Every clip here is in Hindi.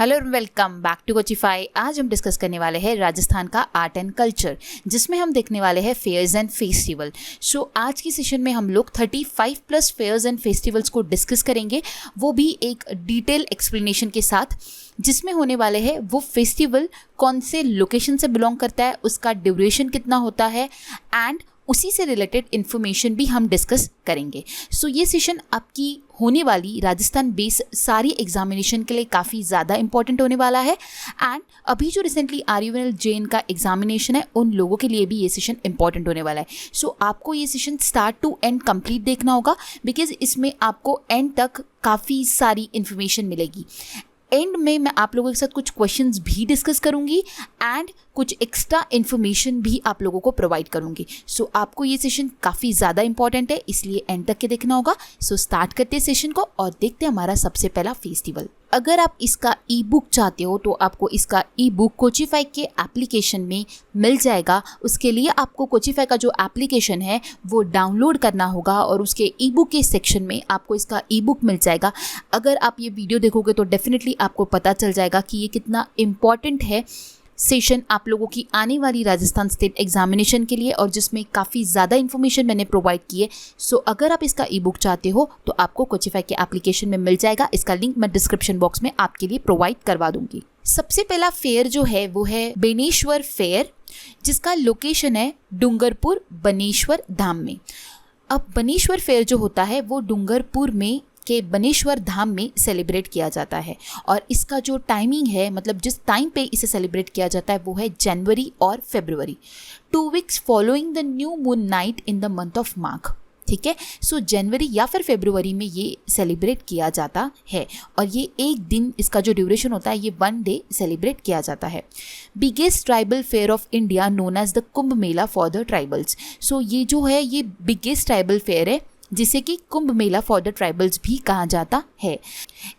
हेलो और वेलकम बैक टू कोचिफाई। आज हम डिस्कस करने वाले हैं राजस्थान का आर्ट एंड कल्चर, जिसमें हम देखने वाले हैं फेयर्स एंड फेस्टिवल। सो आज की सेशन में हम लोग 35 प्लस फेयर्स एंड फेस्टिवल्स को डिस्कस करेंगे, वो भी एक डिटेल एक्सप्लेनेशन के साथ, जिसमें होने वाले हैं वो फेस्टिवल कौन से लोकेशन से बिलोंग करता है, उसका ड्यूरेशन कितना होता है एंड उसी से रिलेटेड इन्फॉर्मेशन भी हम डिस्कस करेंगे। सो ये सेशन आपकी होने वाली राजस्थान बेस सारी एग्जामिनेशन के लिए काफ़ी ज़्यादा इंपॉर्टेंट होने वाला है एंड अभी जो रिसेंटली RUNL JN का एग्जामिनेशन है उन लोगों के लिए भी ये सेशन इंपॉर्टेंट होने वाला है। सो आपको ये session start to end complete देखना होगा, बिकॉज इसमें आपको एंड तक काफ़ी सारी इन्फॉर्मेशन मिलेगी। एंड में मैं आप लोगों के साथ कुछ क्वेश्चंस भी डिस्कस करूंगी एंड कुछ एक्स्ट्रा इन्फॉर्मेशन भी आप लोगों को प्रोवाइड करूंगी। सो आपको ये सेशन काफ़ी ज़्यादा इंपॉर्टेंट है, इसलिए एंड तक के देखना होगा। सो स्टार्ट करते हैं सेशन को और देखते हैं हमारा सबसे पहला फेस्टिवल। अगर आप इसका ई बुक चाहते हो तो आपको इसका ई बुक कोचिफाई के एप्लीकेशन में मिल जाएगा। उसके लिए आपको कोचिफाई का जो एप्लीकेशन है वो डाउनलोड करना होगा और उसके ई बुक के सेक्शन में आपको इसका ई बुक मिल जाएगा। अगर आप ये वीडियो देखोगे तो डेफिनेटली आपको पता चल जाएगा कि ये कितना इम्पॉर्टेंट है सेशन आप लोगों की आने वाली राजस्थान स्टेट एग्जामिनेशन के लिए, और जिसमें काफ़ी ज़्यादा इन्फॉर्मेशन मैंने प्रोवाइड की है। सो अगर आप इसका ई बुक चाहते हो तो आपको कोचिफाई के एप्लीकेशन में मिल जाएगा। इसका लिंक मैं डिस्क्रिप्शन बॉक्स में आपके लिए प्रोवाइड करवा दूंगी। सबसे पहला फेयर जो है वो है बेनेश्वर फेयर, जिसका लोकेशन है डूंगरपुर बनेश्वर धाम में। अब बनेश्वर फेयर जो होता है वो डूंगरपुर में के बनेश्वर धाम में सेलिब्रेट किया जाता है और इसका जो टाइमिंग है, मतलब जिस टाइम पे इसे सेलिब्रेट किया जाता है वो है जनवरी और फरवरी, 2 weeks following the new moon night in the month of Magh. ठीक है, सो जनवरी या फिर फरवरी में ये सेलिब्रेट किया जाता है और ये एक दिन, इसका जो ड्यूरेशन होता है ये 1 डे सेलिब्रेट किया जाता है। Biggest tribal fair of India known as the Kumbh Mela for the tribals. So ये जो है ये बिगेस्ट ट्राइबल फेयर है, जिसे कि कुंभ मेला फॉर द ट्राइबल्स भी कहा जाता है।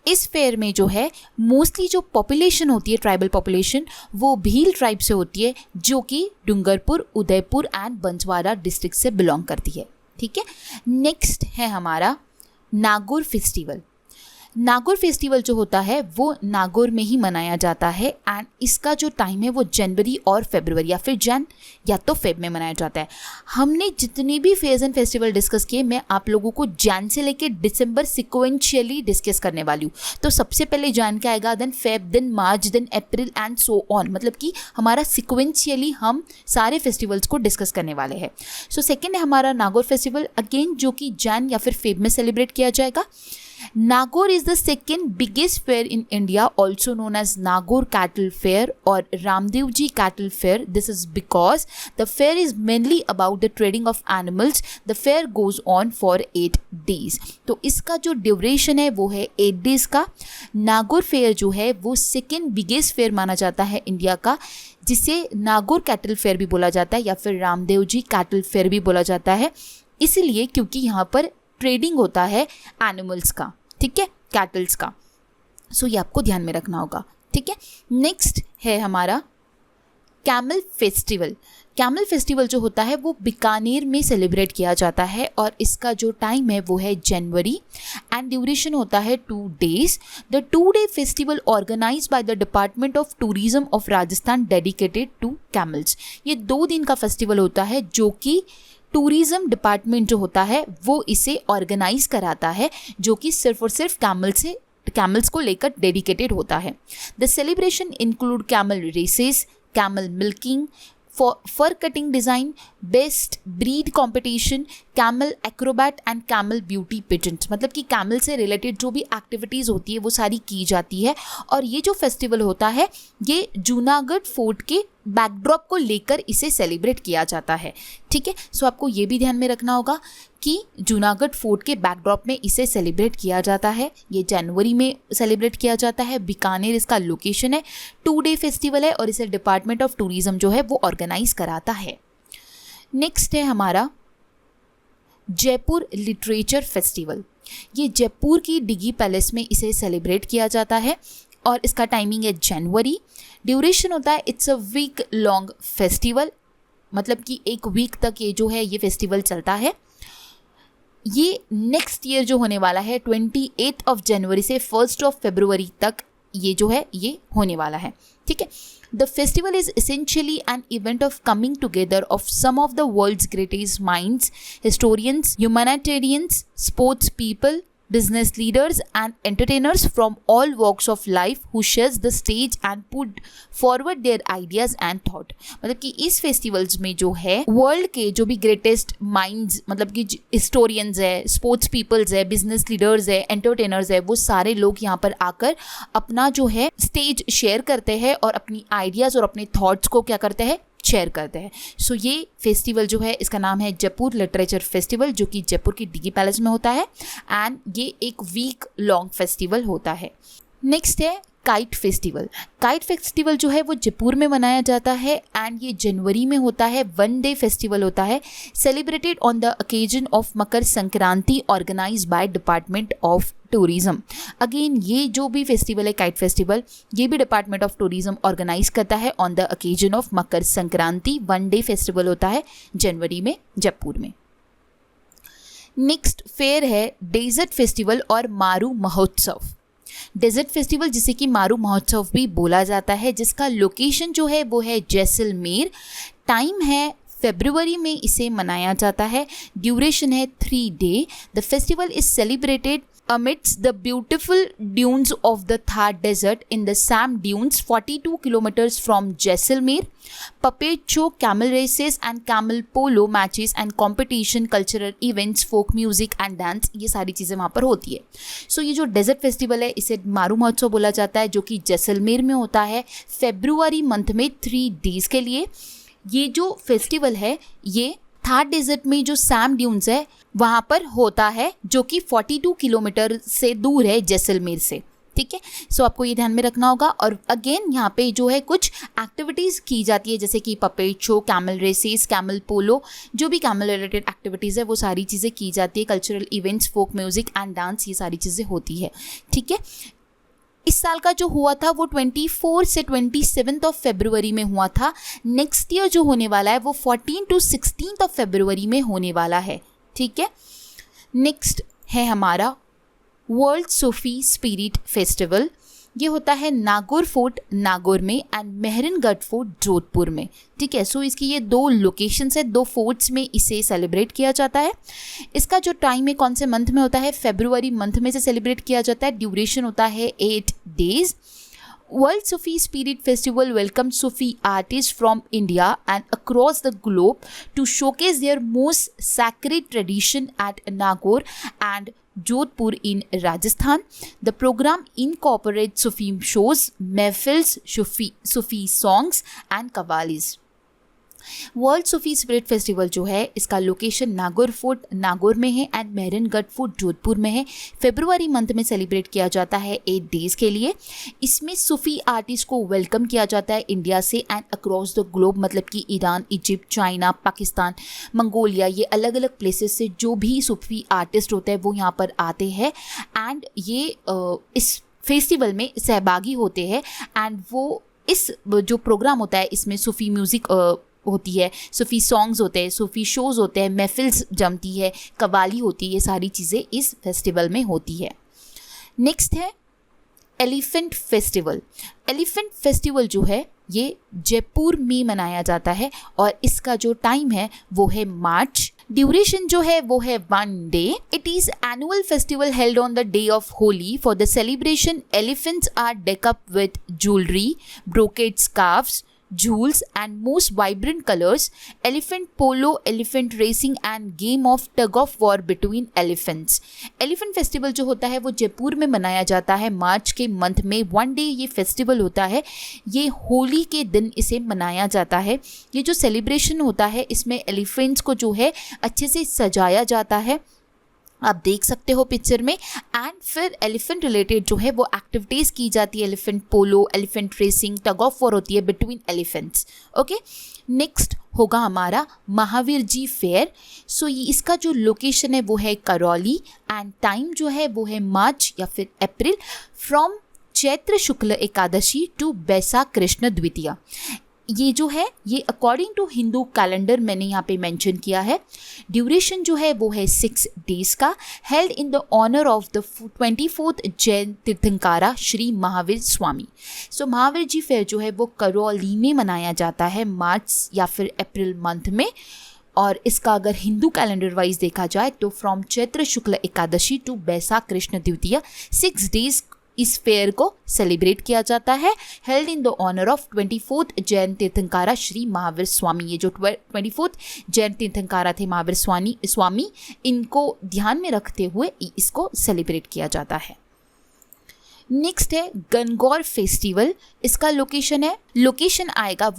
इस फेयर में जो है मोस्टली जो पॉपुलेशन होती है, ट्राइबल पॉपुलेशन, वो भील ट्राइब से होती है, जो कि डूंगरपुर, उदयपुर एंड बंसवाड़ा डिस्ट्रिक्ट से बिलोंग करती है। ठीक है, नेक्स्ट है हमारा नागौर फेस्टिवल। नागौर फेस्टिवल जो होता है वो नागौर में ही मनाया जाता है एंड इसका जो टाइम है वो जनवरी और फरवरी या फिर जन या तो फेब में मनाया जाता है। हमने जितने भी फेयर्स एंड फेस्टिवल डिस्कस किए, मैं आप लोगों को जैन से लेके दिसंबर सिक्वेंशियली डिस्कस करने वाली हूँ। तो सबसे पहले जैन का आएगा, then Feb, then March, then April and so on, मतलब कि हमारा सिक्वेंशियली हम सारे फेस्टिवल्स को डिस्कस करने वाले हैं। सो सेकेंड है हमारा नागौर फेस्टिवल, अगेन जो कि जैन या फिर फेब में सेलिब्रेट किया जाएगा। Nagaur is the second biggest fair in India, also known as Nagaur Cattle Fair or Ramdevji Cattle Fair. This is because the fair is mainly about the trading of animals. The fair goes on for 8 days. तो इसका जो ड्यूरेशन है वो है 8 days का। नागौर फेयर जो है वो सेकेंड बिगेस्ट फेयर माना जाता है इंडिया का, जिसे नागौर कैटल फेयर भी बोला जाता है या फिर रामदेवजी कैटल फेयर भी बोला जाता है, इसलिए क्योंकि यहाँ पर ट्रेडिंग होता है एनिमल्स का, ठीक है, कैटल्स का। सो ये आपको ध्यान में रखना होगा। ठीक है, नेक्स्ट है हमारा कैमल फेस्टिवल। कैमल फेस्टिवल जो होता है वो बीकानेर में सेलिब्रेट किया जाता है और इसका जो टाइम है वो है जनवरी एंड ड्यूरेशन होता है 2 days। The 2-day festival organize by the department of tourism of Rajasthan dedicated to camels. ये 2 दिन का फेस्टिवल होता है जो कि टूरिज्म डिपार्टमेंट जो होता है वो इसे ऑर्गेनाइज कराता है, जो कि सिर्फ और सिर्फ कैमल्स को लेकर डेडिकेटेड होता है। The celebration include camel races, camel milking, fur cutting design, best breed competition, camel acrobat and camel beauty pageants, मतलब कि कैमल से रिलेटेड जो भी एक्टिविटीज़ होती है वो सारी की जाती है। और ये जो फेस्टिवल होता है ये जूनागढ़ फोर्ट के बैकड्रॉप को लेकर इसे सेलिब्रेट किया जाता है। ठीक है, सो आपको ये भी ध्यान में रखना होगा कि जूनागढ़ फोर्ट के बैकड्रॉप में इसे सेलिब्रेट किया जाता है। ये जनवरी में सेलिब्रेट किया जाता है। बीकानेर इसका लोकेशन है। 2-day फेस्टिवल है और इसे डिपार्टमेंट ऑफ टूरिज्म जो है वो ऑर्गेनाइज कराता है। नेक्स्ट है हमारा जयपुर लिटरेचर फेस्टिवल। ये जयपुर की डिगी पैलेस में इसे सेलिब्रेट किया जाता है और इसका टाइमिंग है जनवरी। ड्यूरेशन होता है, it's a week long festival, मतलब कि 1 वीक तक ये जो है ये फेस्टिवल चलता है। ये नेक्स्ट ईयर जो होने वाला है 28 जनवरी से 1 फरवरी तक ये जो है ये होने वाला है, ठीक है। The festival is essentially an event of coming together of some of the world's greatest minds, historians, humanitarians, sports people, business leaders and entertainers from all walks of life who shares the stage and put forward their ideas and thought। मतलब कि इस फेस्टिवल्स में जो है वर्ल्ड के जो भी ग्रेटेस्ट माइंड्स, मतलब कि हिस्टोरियंस है, स्पोर्ट्स पीपल्स है, बिजनेस लीडर्स है, एंटरटेनर्स है, वो सारे लोग यहाँ पर आकर अपना जो है स्टेज शेयर करते हैं और अपनी आइडियाज़ और अपने थॉट्स को क्या करते हैं, शेयर करते हैं। सो ये फेस्टिवल जो है इसका नाम है जयपुर लिटरेचर फेस्टिवल, जो कि जयपुर की डीगी पैलेस में होता है एंड ये एक वीक लॉन्ग फेस्टिवल होता है। नेक्स्ट है काइट फेस्टिवल। काइट फेस्टिवल जो है वो जयपुर में मनाया जाता है एंड ये जनवरी में होता है। 1 डे फेस्टिवल होता है, celebrated on the occasion of Makar Sankranti, organize by department of tourism. Again ये जो भी फेस्टिवल है काइट फेस्टिवल, ये भी डिपार्टमेंट ऑफ टूरिज्म ऑर्गेनाइज करता है on the occasion of Makar Sankranti. 1 day festival होता है जनवरी में जयपुर में। नेक्स्ट फेयर है डेजर्ट फेस्टिवल और मारू महोत्सव। डेजर्ट फेस्टिवल जिसे कि मारू महोत्सव भी बोला जाता है, जिसका लोकेशन जो है वो है जैसलमेर। टाइम है फरवरी में इसे मनाया जाता है। ड्यूरेशन है 3 day. The festival is celebrated amidst the beautiful dunes of the Thar Desert in the Sam Dunes, 42 kilometers from Jaisalmer. Puppet show, camel races and camel polo matches and competition, cultural events, folk music and dance, ये सारी चीज़ें वहाँ पर होती है। सो ये जो डेजर्ट फेस्टिवल है इसे मारू महोत्सव बोला जाता है, जो कि जैसलमेर में होता है फरवरी मंथ में 3 डेज़ के लिए। ये जो फेस्टिवल है ये थार डेजर्ट में जो सैम ड्यून्स है वहाँ पर होता है, जो कि 42 किलोमीटर से दूर है जैसलमेर से, ठीक है। सो आपको ये ध्यान में रखना होगा। और अगेन यहाँ पे जो है कुछ एक्टिविटीज़ की जाती है, जैसे कि puppet show, camel races, camel polo, जो भी कैमल रिलेटेड एक्टिविटीज़ है वो सारी चीज़ें की जाती है। Cultural events, folk music and dance, ये सारी चीज़ें होती है, ठीक है। इस साल का जो हुआ था वो 24 से 27 ऑफ फरवरी में हुआ था। नेक्स्ट ईयर जो होने वाला है वो 14 to 16 ऑफ फरवरी में होने वाला है, ठीक है। नेक्स्ट है हमारा वर्ल्ड सूफी स्पिरिट फेस्टिवल। ये होता है नागौर फोर्ट नागौर में एंड मेहरनगढ़ फोर्ट जोधपुर में, ठीक है। सो इसकी ये 2 लोकेशंस है, 2 फोर्ट्स में इसे सेलिब्रेट किया जाता है। इसका जो टाइम है कौन से मंथ में होता है, फरवरी मंथ में से सेलिब्रेट किया जाता है। ड्यूरेशन होता है 8 days. World Sufi Spirit Festival welcomes Sufi artists from India and across the globe to showcase their most sacred tradition at Nagaur and Jodhpur in Rajasthan. The program incorporates Sufi shows, mehfils, Sufi songs and qawwalis. World Sufi spirit festival जो है इसका लोकेशन नागौर फोर्ट नागौर में है एंड मेहरनगढ़ फोर्ट जोधपुर में है। फरवरी मंथ में सेलिब्रेट किया जाता है 8 डेज़ के लिए। इसमें सूफी आर्टिस्ट को वेलकम किया जाता है इंडिया से एंड अक्रॉस द ग्लोब, मतलब कि Iran, Egypt, China, Pakistan, Mongolia, ये अलग अलग प्लेसेस से जो भी सूफी आर्टिस्ट होते हैं वो यहाँ पर आते हैं एंड ये इस फेस्टिवल में सहभागी होते हैं। एंड वो इस जो प्रोग्राम होता है इसमें सूफी म्यूज़िक होती है, सूफी सॉन्ग्स होते हैं, सूफी शोज़ होते हैं, महफिल्स जमती है, कवाली होती है, ये सारी चीज़ें इस फेस्टिवल में होती है। नेक्स्ट है एलिफेंट फेस्टिवल। एलिफेंट फेस्टिवल जो है ये जयपुर में मनाया जाता है और इसका जो टाइम है वो है मार्च। ड्यूरेशन जो है वो है 1 day. It is annual festival held on the day of Holi. For the celebration elephants are deck up with jewellery, brocade scarfs, jewels and most vibrant colors. Elephant polo, elephant racing and game of tug of war between elephants. Elephant festival जो होता है वो जयपुर में मनाया जाता है मार्च के मंथ में। 1 डे ये फेस्टिवल होता है। ये होली के दिन इसे मनाया जाता है। ये जो सेलिब्रेशन होता है इसमें एलिफेंट्स को जो है अच्छे से सजाया जाता है, आप देख सकते हो पिक्चर में। एंड फिर एलिफेंट रिलेटेड जो है वो एक्टिविटीज़ की जाती है, elephant polo, elephant racing, tug of war होती है बिटवीन एलिफेंट्स, ओके। नेक्स्ट होगा हमारा महावीर जी फेयर। सो ये इसका जो लोकेशन है वो है करौली एंड टाइम जो है वो है मार्च या फिर April, from Chaitra Shukla Ekadashi to Baisakh Krishna Dwitiya. ये जो है ये अकॉर्डिंग टू हिंदू कैलेंडर मैंने यहाँ पे मेंशन किया है। ड्यूरेशन जो है वो है 6 डेज का, held in the honour of the 24th Jain Tirthankara Shri Mahavir Swami. So Mahavir ji fair जो है वो करौली में मनाया जाता है मार्च या फिर अप्रैल मंथ में। और इसका अगर हिंदू कैलेंडर वाइज देखा जाए तो from Chaitra Shukla Ekadashi to Baisakh Krishna Dwitiya 6 days इस फेयर को सेलिब्रेट किया जाता है, held in the honour of 24th Jain Tirthankara Shri Mahavir Swami. ये जो 24th जैन तीर्थंकारा थे महावीर स्वामी, इनको ध्यान में रखते हुए इसको सेलिब्रेट किया जाता है। नेक्स्ट है गणगौर फेस्टिवल। इसका लोकेशन आएगा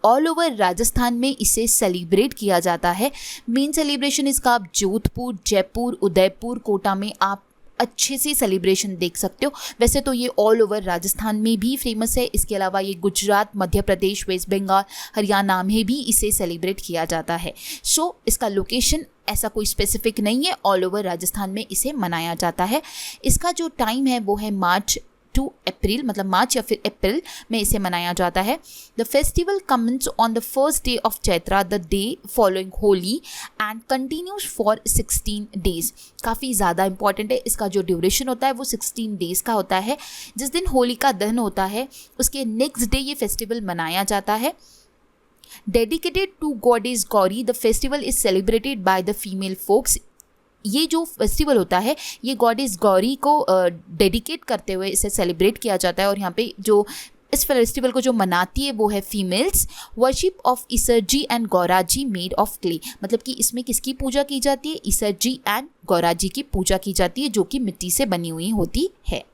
ऑल ओवर राजस्थान में इसे सेलिब्रेट किया जाता है। मेन सेलिब्रेशन इसका आप जोधपुर, जयपुर, उदयपुर, कोटा में आप अच्छे से सेलिब्रेशन देख सकते हो। वैसे तो ये ऑल ओवर राजस्थान में भी फेमस है, इसके अलावा ये गुजरात, मध्य प्रदेश, वेस्ट बंगाल, हरियाणा में भी इसे सेलिब्रेट किया जाता है। सो इसका लोकेशन ऐसा कोई स्पेसिफिक नहीं है, ऑल ओवर राजस्थान में इसे मनाया जाता है। इसका जो टाइम है वो है मार्च टू अप्रैल, मतलब मार्च या फिर अप्रैल में इसे मनाया जाता है। The festival commence on the first day of Chaitra, the day following Holi, and continues for 16 days. काफ़ी ज़्यादा इंपॉर्टेंट है। इसका जो ड्यूरेशन होता है वो 16 डेज का होता है। जिस दिन होली का दहन होता है उसके नेक्स्ट डे ये फेस्टिवल मनाया जाता है। Dedicated to goddess Gauri, the festival is celebrated by the female folks. ये जो फेस्टिवल होता है ये गॉडेस गौरी को डेडिकेट करते हुए इसे सेलिब्रेट किया जाता है। और यहाँ पे जो इस फेस्टिवल को जो मनाती है वो है females. Worship of Isar ji and Gaura ji made of clay, मतलब कि इसमें किसकी पूजा की जाती है? ईसर जी एंड गौरा जी की पूजा की जाती है, जो कि मिट्टी से बनी हुई होती है।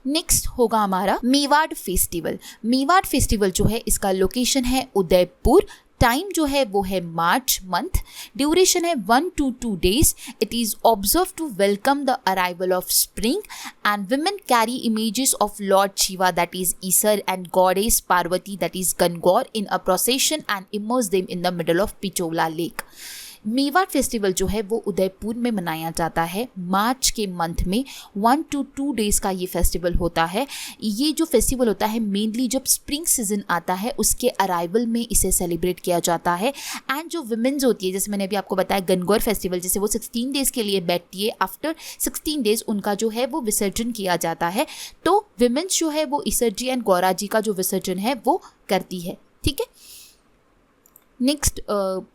नेक्स्ट होगा हमारा मेवाड़ फेस्टिवल। मेवाड़ फेस्टिवल जो है इसका लोकेशन है उदयपुर। टाइम जो है वो है मार्च मंथ। ड्यूरेशन है 1 to 2 days. It is observed to welcome the arrival of spring, and women carry images of Lord Shiva, that is Isar, and goddess Parvati, that is Gangor, in a procession and immerse them in the middle of Pichola Lake. Mewar festival जो है वो उदयपुर में मनाया जाता है मार्च के मंथ में। 1 to 2 डेज का ये फेस्टिवल होता है। ये जो फेस्टिवल होता है मेनली जब स्प्रिंग सीजन आता है उसके अराइवल में इसे सेलिब्रेट किया जाता है। एंड जो वुमेन्स होती है, जैसे मैंने अभी आपको बताया गणगौर फेस्टिवल, जैसे वो 16 डेज के लिए बैठती है, आफ्टर 16 डेज उनका जो है वो विसर्जन किया जाता है। तो वुमेन्स जो है वो ईसर जी एंड गौरा जी का जो विसर्जन है वो करती है। ठीक है। नेक्स्ट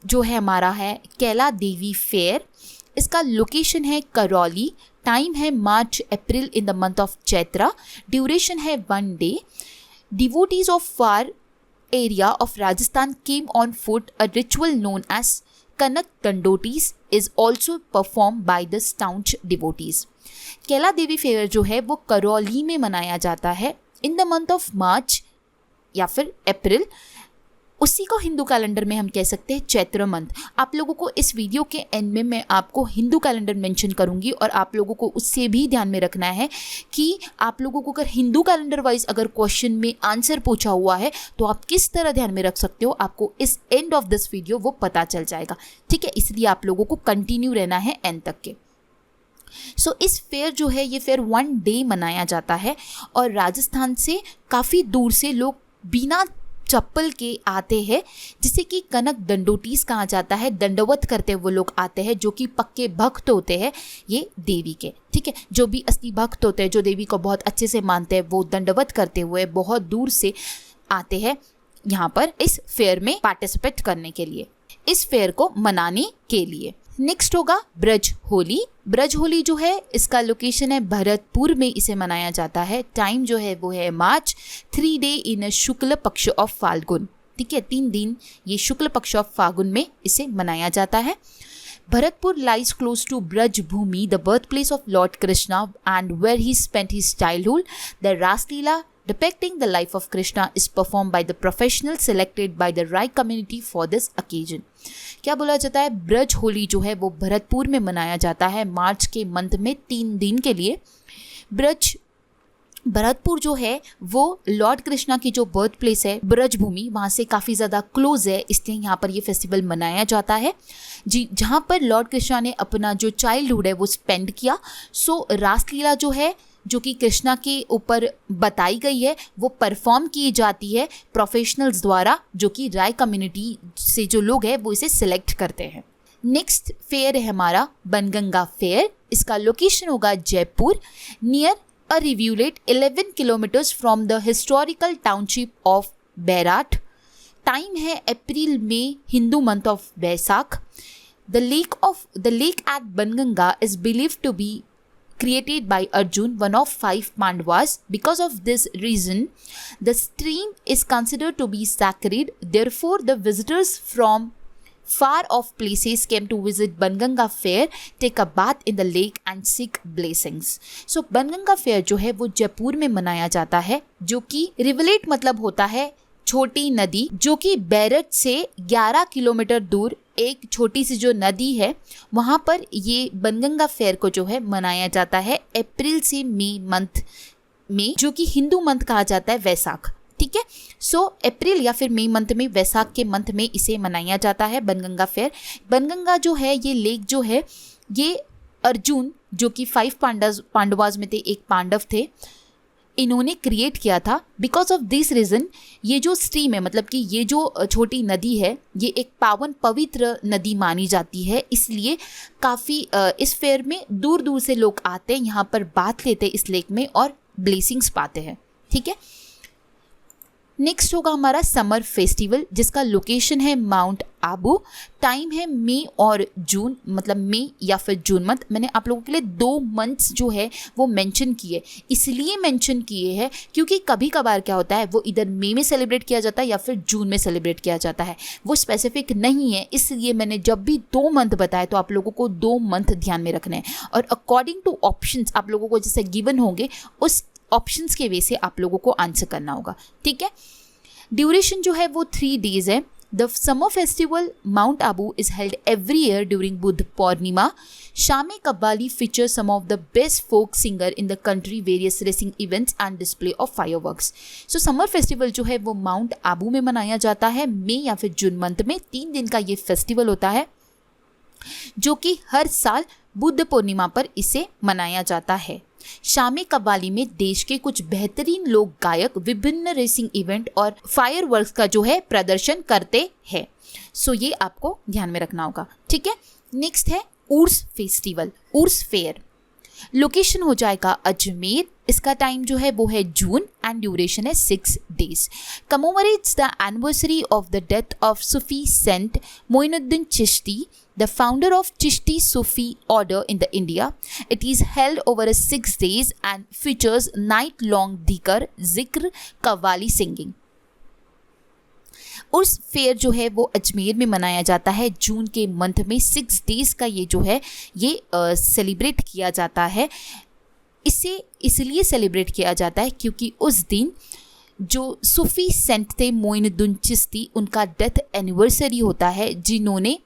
जो है हमारा है कैला देवी फेयर। इसका लोकेशन है करौली। टाइम है March April in the month of Chaitra. Duration है 1 day. Devotees of far area of Rajasthan came on foot. A ritual known as Kanak दंडोटीज is also perform by the staunch devotees. Kaila Devi fair जो है वो करौली में मनाया जाता है in the month of March या फिर अप्रैल। उसी को हिंदू कैलेंडर में हम कह सकते हैं चैत्र मंथ। आप लोगों को इस वीडियो के एंड में मैं आपको हिंदू कैलेंडर मेंशन करूंगी और आप लोगों को उससे भी ध्यान में रखना है कि आप लोगों को अगर हिंदू कैलेंडर वाइज अगर क्वेश्चन में आंसर पूछा हुआ है तो आप किस तरह ध्यान में रख सकते हो, आपको इस एंड ऑफ दिस वीडियो वो पता चल जाएगा। ठीक है, इसलिए आप लोगों को कंटिन्यू रहना है एंड तक के। सो इस फेयर जो है ये फेयर 1 डे मनाया जाता है और राजस्थान से काफ़ी दूर से लोग बिना चप्पल के आते हैं, जिसे कि कनक दंडोटीस कहा जाता है। दंडवत करते वो लोग आते हैं जो कि पक्के भक्त होते हैं ये देवी के। ठीक है, जो भी असली भक्त होते हैं, जो देवी को बहुत अच्छे से मानते हैं, वो दंडवत करते हुए बहुत दूर से आते हैं यहाँ पर इस फेयर में पार्टिसिपेट करने के लिए, इस फेयर को मनाने के लिए। नेक्स्ट होगा ब्रज होली। ब्रज होली जो है इसका लोकेशन है भरतपुर में इसे मनाया जाता है। टाइम जो है वो है मार्च। 3 डे इन शुक्ल पक्ष ऑफ फाल्गुन। ठीक है, 3 दिन ये शुक्ल पक्ष ऑफ फाल्गुन में इसे मनाया जाता है। Bharatpur lies close to Braj Bhumi, the birthplace of Lord Krishna, and where he spent his childhood. The Ras Leela depicting the life of Krishna is performed by the professionals selected by the Rai community for this occasion. क्या बोला जाता है? ब्रज होली जो है वो भरतपुर में मनाया जाता है मार्च के मंथ में 3 दिन के लिए। भरतपुर जो है वो लॉर्ड कृष्णा की जो बर्थ प्लेस है ब्रज भूमि, वहाँ से काफ़ी ज़्यादा क्लोज है, इसलिए यहाँ पर ये फेस्टिवल मनाया जाता है जी, जहाँ पर लॉर्ड कृष्णा ने अपना जो चाइल्डहुड है वो स्पेंड किया। सो रासलीला जो है जो कि कृष्णा के ऊपर बताई गई है वो परफॉर्म की जाती है प्रोफेशनल्स द्वारा, जो कि राय कम्युनिटी से जो लोग हैं वो इसे सिलेक्ट करते हैं। नेक्स्ट फेयर है हमारा बनगंगा फेयर। इसका लोकेशन होगा Jaipur near a rivulet 11 kilometres from the historical township of Bairat. Time है अप्रैल में Hindu month of Baisakh. The lake at Banganga is believed to be created by Arjun, one of 5 Pandavas. Because of this reason, the stream is considered to be sacred. Therefore, the visitors from far off places came to visit Banganga Fair, take a bath in the lake and seek blessings. So Banganga Fair जो है वो जयपुर में मनाया जाता है, जो कि रिवलेट मतलब होता है छोटी नदी, जो कि बैरट से 11 किलोमीटर दूर एक छोटी सी जो नदी है वहाँ पर ये बनगंगा फेयर को जो है मनाया जाता है अप्रैल से मई मंथ में, जो कि हिंदू मंथ कहा जाता है वैसाख। ठीक है, सो अप्रैल या फिर मई मंथ में, वैसाख के मंथ में इसे मनाया जाता है बनगंगा फेयर। बनगंगा जो है ये लेक जो है ये अर्जुन, जो कि 5 पांडवाज में थे, एक पांडव थे, इन्होंने क्रिएट किया था। बिकॉज ऑफ दिस रीज़न ये जो स्ट्रीम है, मतलब कि ये जो छोटी नदी है ये एक पावन पवित्र नदी मानी जाती है, इसलिए काफ़ी इस फेयर में दूर दूर से लोग आते हैं, यहाँ पर बात लेते हैं इस लेक में और ब्लेसिंग्स पाते हैं। ठीक है, नेक्स्ट होगा हमारा समर फेस्टिवल, जिसका लोकेशन है माउंट आबू। टाइम है मई और जून, मतलब मई या फिर जून मंथ। मैंने आप लोगों के लिए 2 मंथ्स जो है वो मेंशन किए, इसलिए मेंशन किए हैं क्योंकि कभी कभार क्या होता है वो इधर मई में सेलिब्रेट किया जाता है या फिर जून में सेलिब्रेट किया जाता है, वो स्पेसिफिक नहीं है। इसलिए मैंने जब भी 2 मंथ बताए तो आप लोगों को 2 मंथ ध्यान में रखने हैं, और अकॉर्डिंग टू ऑप्शंस आप लोगों को जैसे गिवन होंगे उस ऑप्शंस के वे से आप लोगों को आंसर करना होगा। ठीक है, ड्यूरेशन जो है वो 3 डेज है। The summer festival Mount Abu is held every year during Buddha Purnima. शामे qawwali feature some of the best folk singer in the country, various racing events and display of fireworks. So summer festival जो है वो माउंट आबू में मनाया जाता है मई या फिर जून मंथ में। 3 दिन का ये फेस्टिवल होता है, जो कि हर साल बुद्ध पूर्णिमा पर इसे मनाया जाता है। शामे कव्वाली में देश के कुछ बेहतरीन लोक गायक विभिन्न रेसिंग इवेंट और फायरवर्क्स का जो है प्रदर्शन करते हैं। सो ये आपको ध्यान में रखना होगा। ठीक है, नेक्स्ट है उर्स फेस्टिवल, उर्स फेयर। लोकेशन हो जाएगा अजमेर। इसका टाइम जो है वो है जून एंड ड्यूरेशन है 6 days. Commemorates the anniversary of the death of Sufi saint Moinuddin Chishti, the founder of Chishti Sufi order in the India. It is held over 6 days and features night-long dhikr, zikr, qawwali singing. Urs fair जो है वो अजमेर में मनाया जाता है जून के मंथ में। 6 डेज का ये जो है ये सेलिब्रेट किया जाता है। इसे इसलिए सेलिब्रेट किया जाता है क्योंकि उस दिन जो सूफी सेंट थे मोइनुद्दीन चिश्ती, उनका डेथ एनिवर्सरी होता है, जिन्होंने,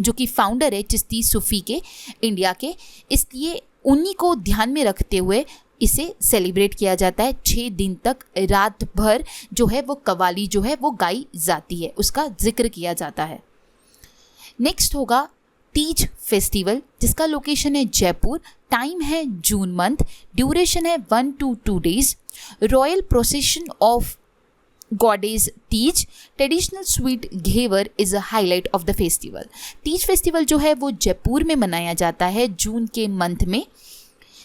जो कि फाउंडर है चिश्ती सूफी के इंडिया के, इसलिए उन्हीं को ध्यान में रखते हुए इसे सेलिब्रेट किया जाता है। 6 दिन तक रात भर जो है वो कव्वाली जो है वो गाई जाती है, उसका जिक्र किया जाता है। नेक्स्ट होगा तीज फेस्टिवल, जिसका लोकेशन है जयपुर। टाइम है जून मंथ, ड्यूरेशन है 1 to 2 days। Royal procession of goddess Teej, traditional sweet ghevar is a highlight of the festival. Teej festival जो है वो जयपुर में मनाया जाता है जून के मंथ में।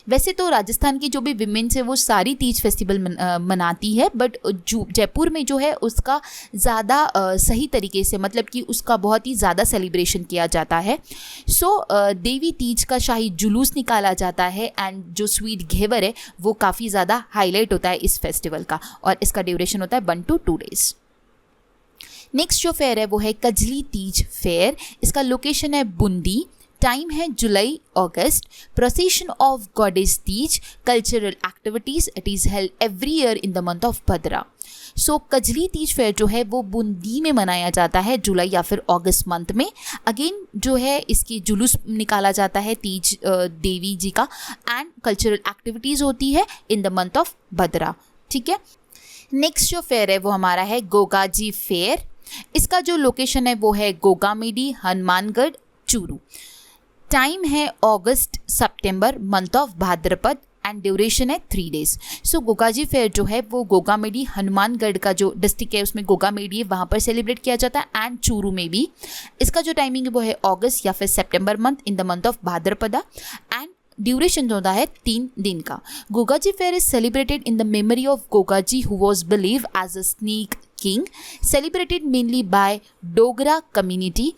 वैसे तो राजस्थान की जो भी विमेन्स है वो सारी तीज फेस्टिवल मनाती है, बट जयपुर में जो है उसका ज़्यादा सही तरीके से, मतलब कि उसका बहुत ही ज़्यादा सेलिब्रेशन किया जाता है। सो देवी तीज का शाही जुलूस निकाला जाता है एंड जो स्वीट घेवर है वो काफ़ी ज़्यादा हाईलाइट होता है इस फेस्टिवल का, और इसका ड्यूरेशन होता है 1 to 2 days। नेक्स्ट जो फेयर है वो है कजली तीज फेयर। इसका लोकेशन है बूंदी। टाइम है जुलाई अगस्त। Procession of goddess Teej, cultural activities, it is held every year in the month of Bhadra. So Kajli Teej fair जो है वो बूंदी में मनाया जाता है जुलाई या फिर अगस्त मंथ में। अगेन जो है इसकी जुलूस निकाला जाता है तीज देवी जी का, एंड कल्चरल एक्टिविटीज़ होती है इन द मंथ ऑफ भद्रा। ठीक है, नेक्स्ट जो फेयर है वो हमारा है गोगाजी फेयर। इसका जो लोकेशन है वो है गोगामेडी, हनुमानगढ़, चूरू। टाइम है अगस्त सितंबर, month of Bhadrapad. And duration है 3 days। सो गोगाजी फेयर जो है वो गोगामेडी हनुमानगढ़ का जो डिस्ट्रिक्ट है उसमें गोगामेडी है वहाँ पर सेलिब्रेट किया जाता है, एंड चूरू में भी। इसका जो टाइमिंग है वो है अगस्त या फिर सितंबर month in the month of Bhadrapada, and duration जो होता है 3 दिन का। Gogaji fair is celebrated in the memory of Gogaji who was believe as a snake king, celebrated mainly by Dogra community.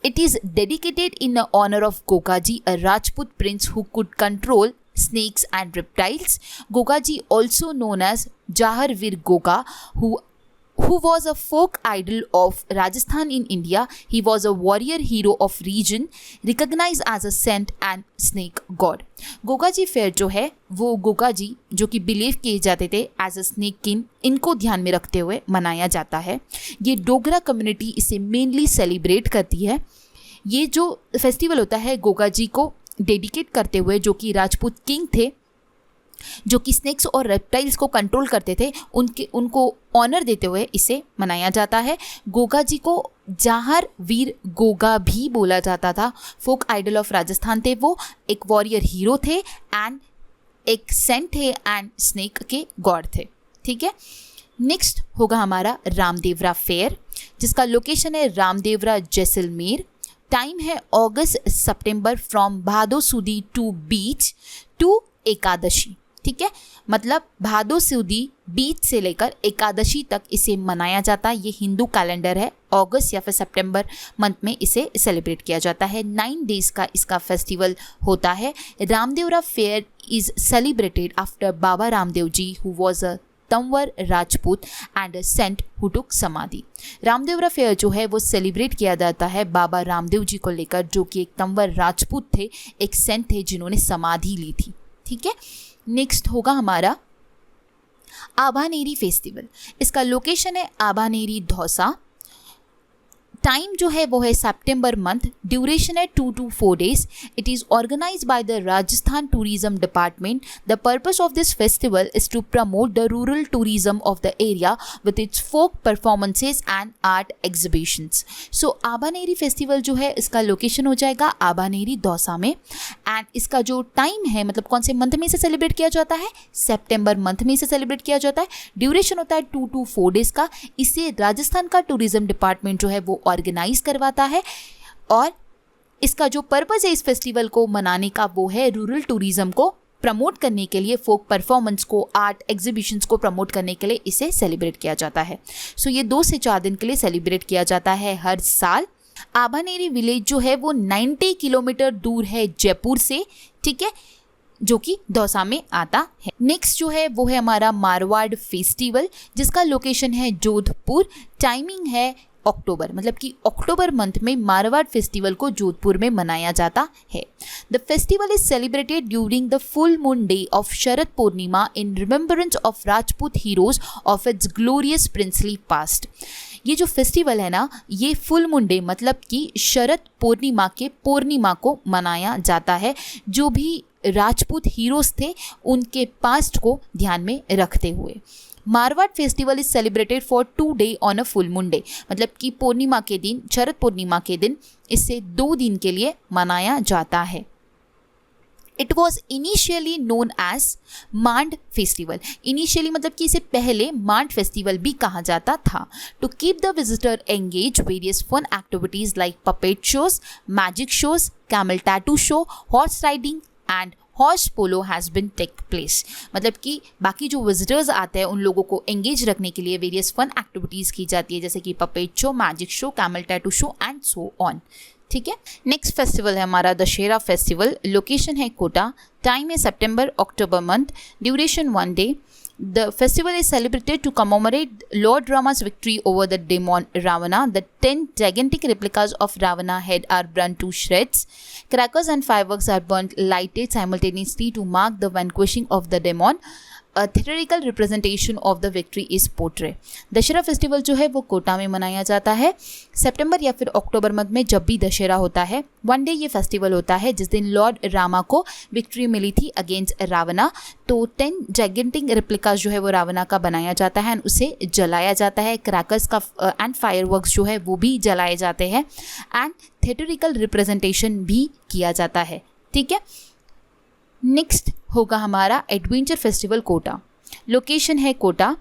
It is dedicated in the honor of Gogaji, a Rajput prince who could control snakes and reptiles. Gogaji, also known as Jaharveer Goga, who was a folk idol of Rajasthan in India. He was a warrior hero of region, recognized as a saint and snake god. Gogaji fair जो है वो गोगाजी जो कि बिलीव किए जाते थे एज अ स्नेक किंग, इनको ध्यान में रखते हुए मनाया जाता है। ये डोगरा कम्युनिटी इसे मेनली सेलिब्रेट करती है। ये जो फेस्टिवल होता है गोगाजी को डेडिकेट करते हुए, जो कि राजपूत किंग थे जो कि स्नेक्स और रेप्टाइल्स को कंट्रोल करते थे, उनको ऑनर देते हुए इसे मनाया जाता है। गोगाजी को जाहरवीर गोगा भी बोला जाता था। फोक आइडल ऑफ राजस्थान थे वो, एक वॉरियर हीरो थे एंड एक सेंट थे एंड स्नेक के गॉड थे। ठीक है, नेक्स्ट होगा हमारा रामदेवरा फेयर, जिसका लोकेशन है रामदेवरा जैसलमेर। टाइम है अगस्त सितंबर फ्रॉम भादो सुदी टू बीच टू एकादशी। ठीक है, मतलब भादो सुदी बीच से लेकर एकादशी तक इसे मनाया जाता है। ये हिंदू कैलेंडर है, अगस्त या फिर सितंबर मंथ में इसे सेलिब्रेट किया जाता है। 9 days का इसका फेस्टिवल होता है। Ramdevra fair is celebrated after Baba Ramdev ji who was a Tanwar Rajput and saint who took samadhi. Ramdevra fair जो है वो सेलिब्रेट किया जाता है बाबा रामदेव जी को लेकर, जो कि एक तंवर राजपूत थे, एक सेंट थे जिन्होंने समाधि ली थी। ठीक है, नेक्स्ट होगा हमारा आभानेरी फेस्टिवल। इसका लोकेशन है आभानेरी धौसा। टाइम जो है वो है सितंबर मंथ, ड्यूरेशन है 2 to 4 days। It is organized by the Rajasthan tourism department. The purpose of this festival is to promote the rural tourism of the area with its folk performances and art exhibitions. So Abhaneri festival जो है इसका लोकेशन हो जाएगा आभानेरी दौसा में, एंड इसका जो टाइम है, मतलब कौन से मंथ में इसे सेलिब्रेट किया जाता है, सितंबर मंथ में इसे सेलिब्रेट किया जाता है। ड्यूरेशन होता है 2 to 4 days का। इसे राजस्थान का टूरिज्म डिपार्टमेंट जो है वो ऑर्गेनाइज करवाता है, और इसका जो पर्पस है इस फेस्टिवल को मनाने का वो है रूरल टूरिज्म को प्रमोट करने के लिए, फोक परफॉर्मेंस को, आर्ट एग्जीबिशंस को प्रमोट करने के लिए इसे सेलिब्रेट किया जाता है। सो ये 2 से 4 दिन के लिए सेलिब्रेट किया जाता है हर साल। आभानेरी विलेज जो है वो 90 किलोमीटर दूर है जयपुर से, ठीक है, जो कि दौसा में आता है। नेक्स्ट जो है वो है हमारा मारवाड़ फेस्टिवल, जिसका लोकेशन है जोधपुर। टाइमिंग है अक्टूबर, मतलब कि अक्टूबर मंथ में मारवाड़ फेस्टिवल को जोधपुर में मनाया जाता है। The festival is celebrated during the full moon day of Sharad Purnima in remembrance of Rajput heroes of its glorious princely past. ये जो फेस्टिवल है ना, ये फुल मून डे मतलब कि शरद पूर्णिमा के पूर्णिमा को मनाया जाता है। जो भी राजपूत हीरोज थे उनके पास्ट को ध्यान में रखते हुए। Marwar festival is celebrated for 2 days on a full moon day, मतलब कि पूर्णिमा के दिन, शरद पूर्णिमा के दिन इसे 2 दिन के लिए मनाया जाता है। It was initially known as Maand festival. Initially मतलब कि इसे पहले मांड फेस्टिवल भी कहा जाता था। To keep the visitor engage, various fun activities like puppet shows, magic shows, camel tattoo show, horse riding and horse polo has been take place. मतलब कि बाकी जो विजिटर्स आते हैं उन लोगों को एंगेज रखने के लिए वेरियस फन एक्टिविटीज़ की जाती है, जैसे कि puppet show, magic show, camel tattoo show and so on. ठीक है, नेक्स्ट फेस्टिवल है हमारा दशहरा फेस्टिवल। लोकेशन है कोटा। टाइम है सितंबर अक्टूबर month. Duration 1 day। The festival is celebrated to commemorate Lord Rama's victory over the demon Ravana. The 10 gigantic replicas of Ravana head are burned to shreds. Crackers and fireworks are burnt, lighted simultaneously to mark the vanquishing of the demon. A theatrical representation of the victory is portrayed. Dussehra festival जो है वो कोटा में मनाया जाता है सितंबर या फिर अक्टूबर मंथ में। जब भी दशहरा होता है 1 day ये फेस्टिवल होता है, जिस दिन लॉर्ड रामा को विक्ट्री मिली थी अगेंस्ट रावणा। तो 10 जाइगेंटिक रिप्लिकास जो है वो रावणा का बनाया जाता है एंड उसे जलाया जाता है। क्रैकर्स का एंड फायरवर्क्स जो है वो भी जलाए जाते हैं एंड थिएटरिकल रिप्रेजेंटेशन भी किया जाता है। ठीक है, नेक्स्ट होगा हमारा एडवेंचर फेस्टिवल कोटा। लोकेशन है कोटा।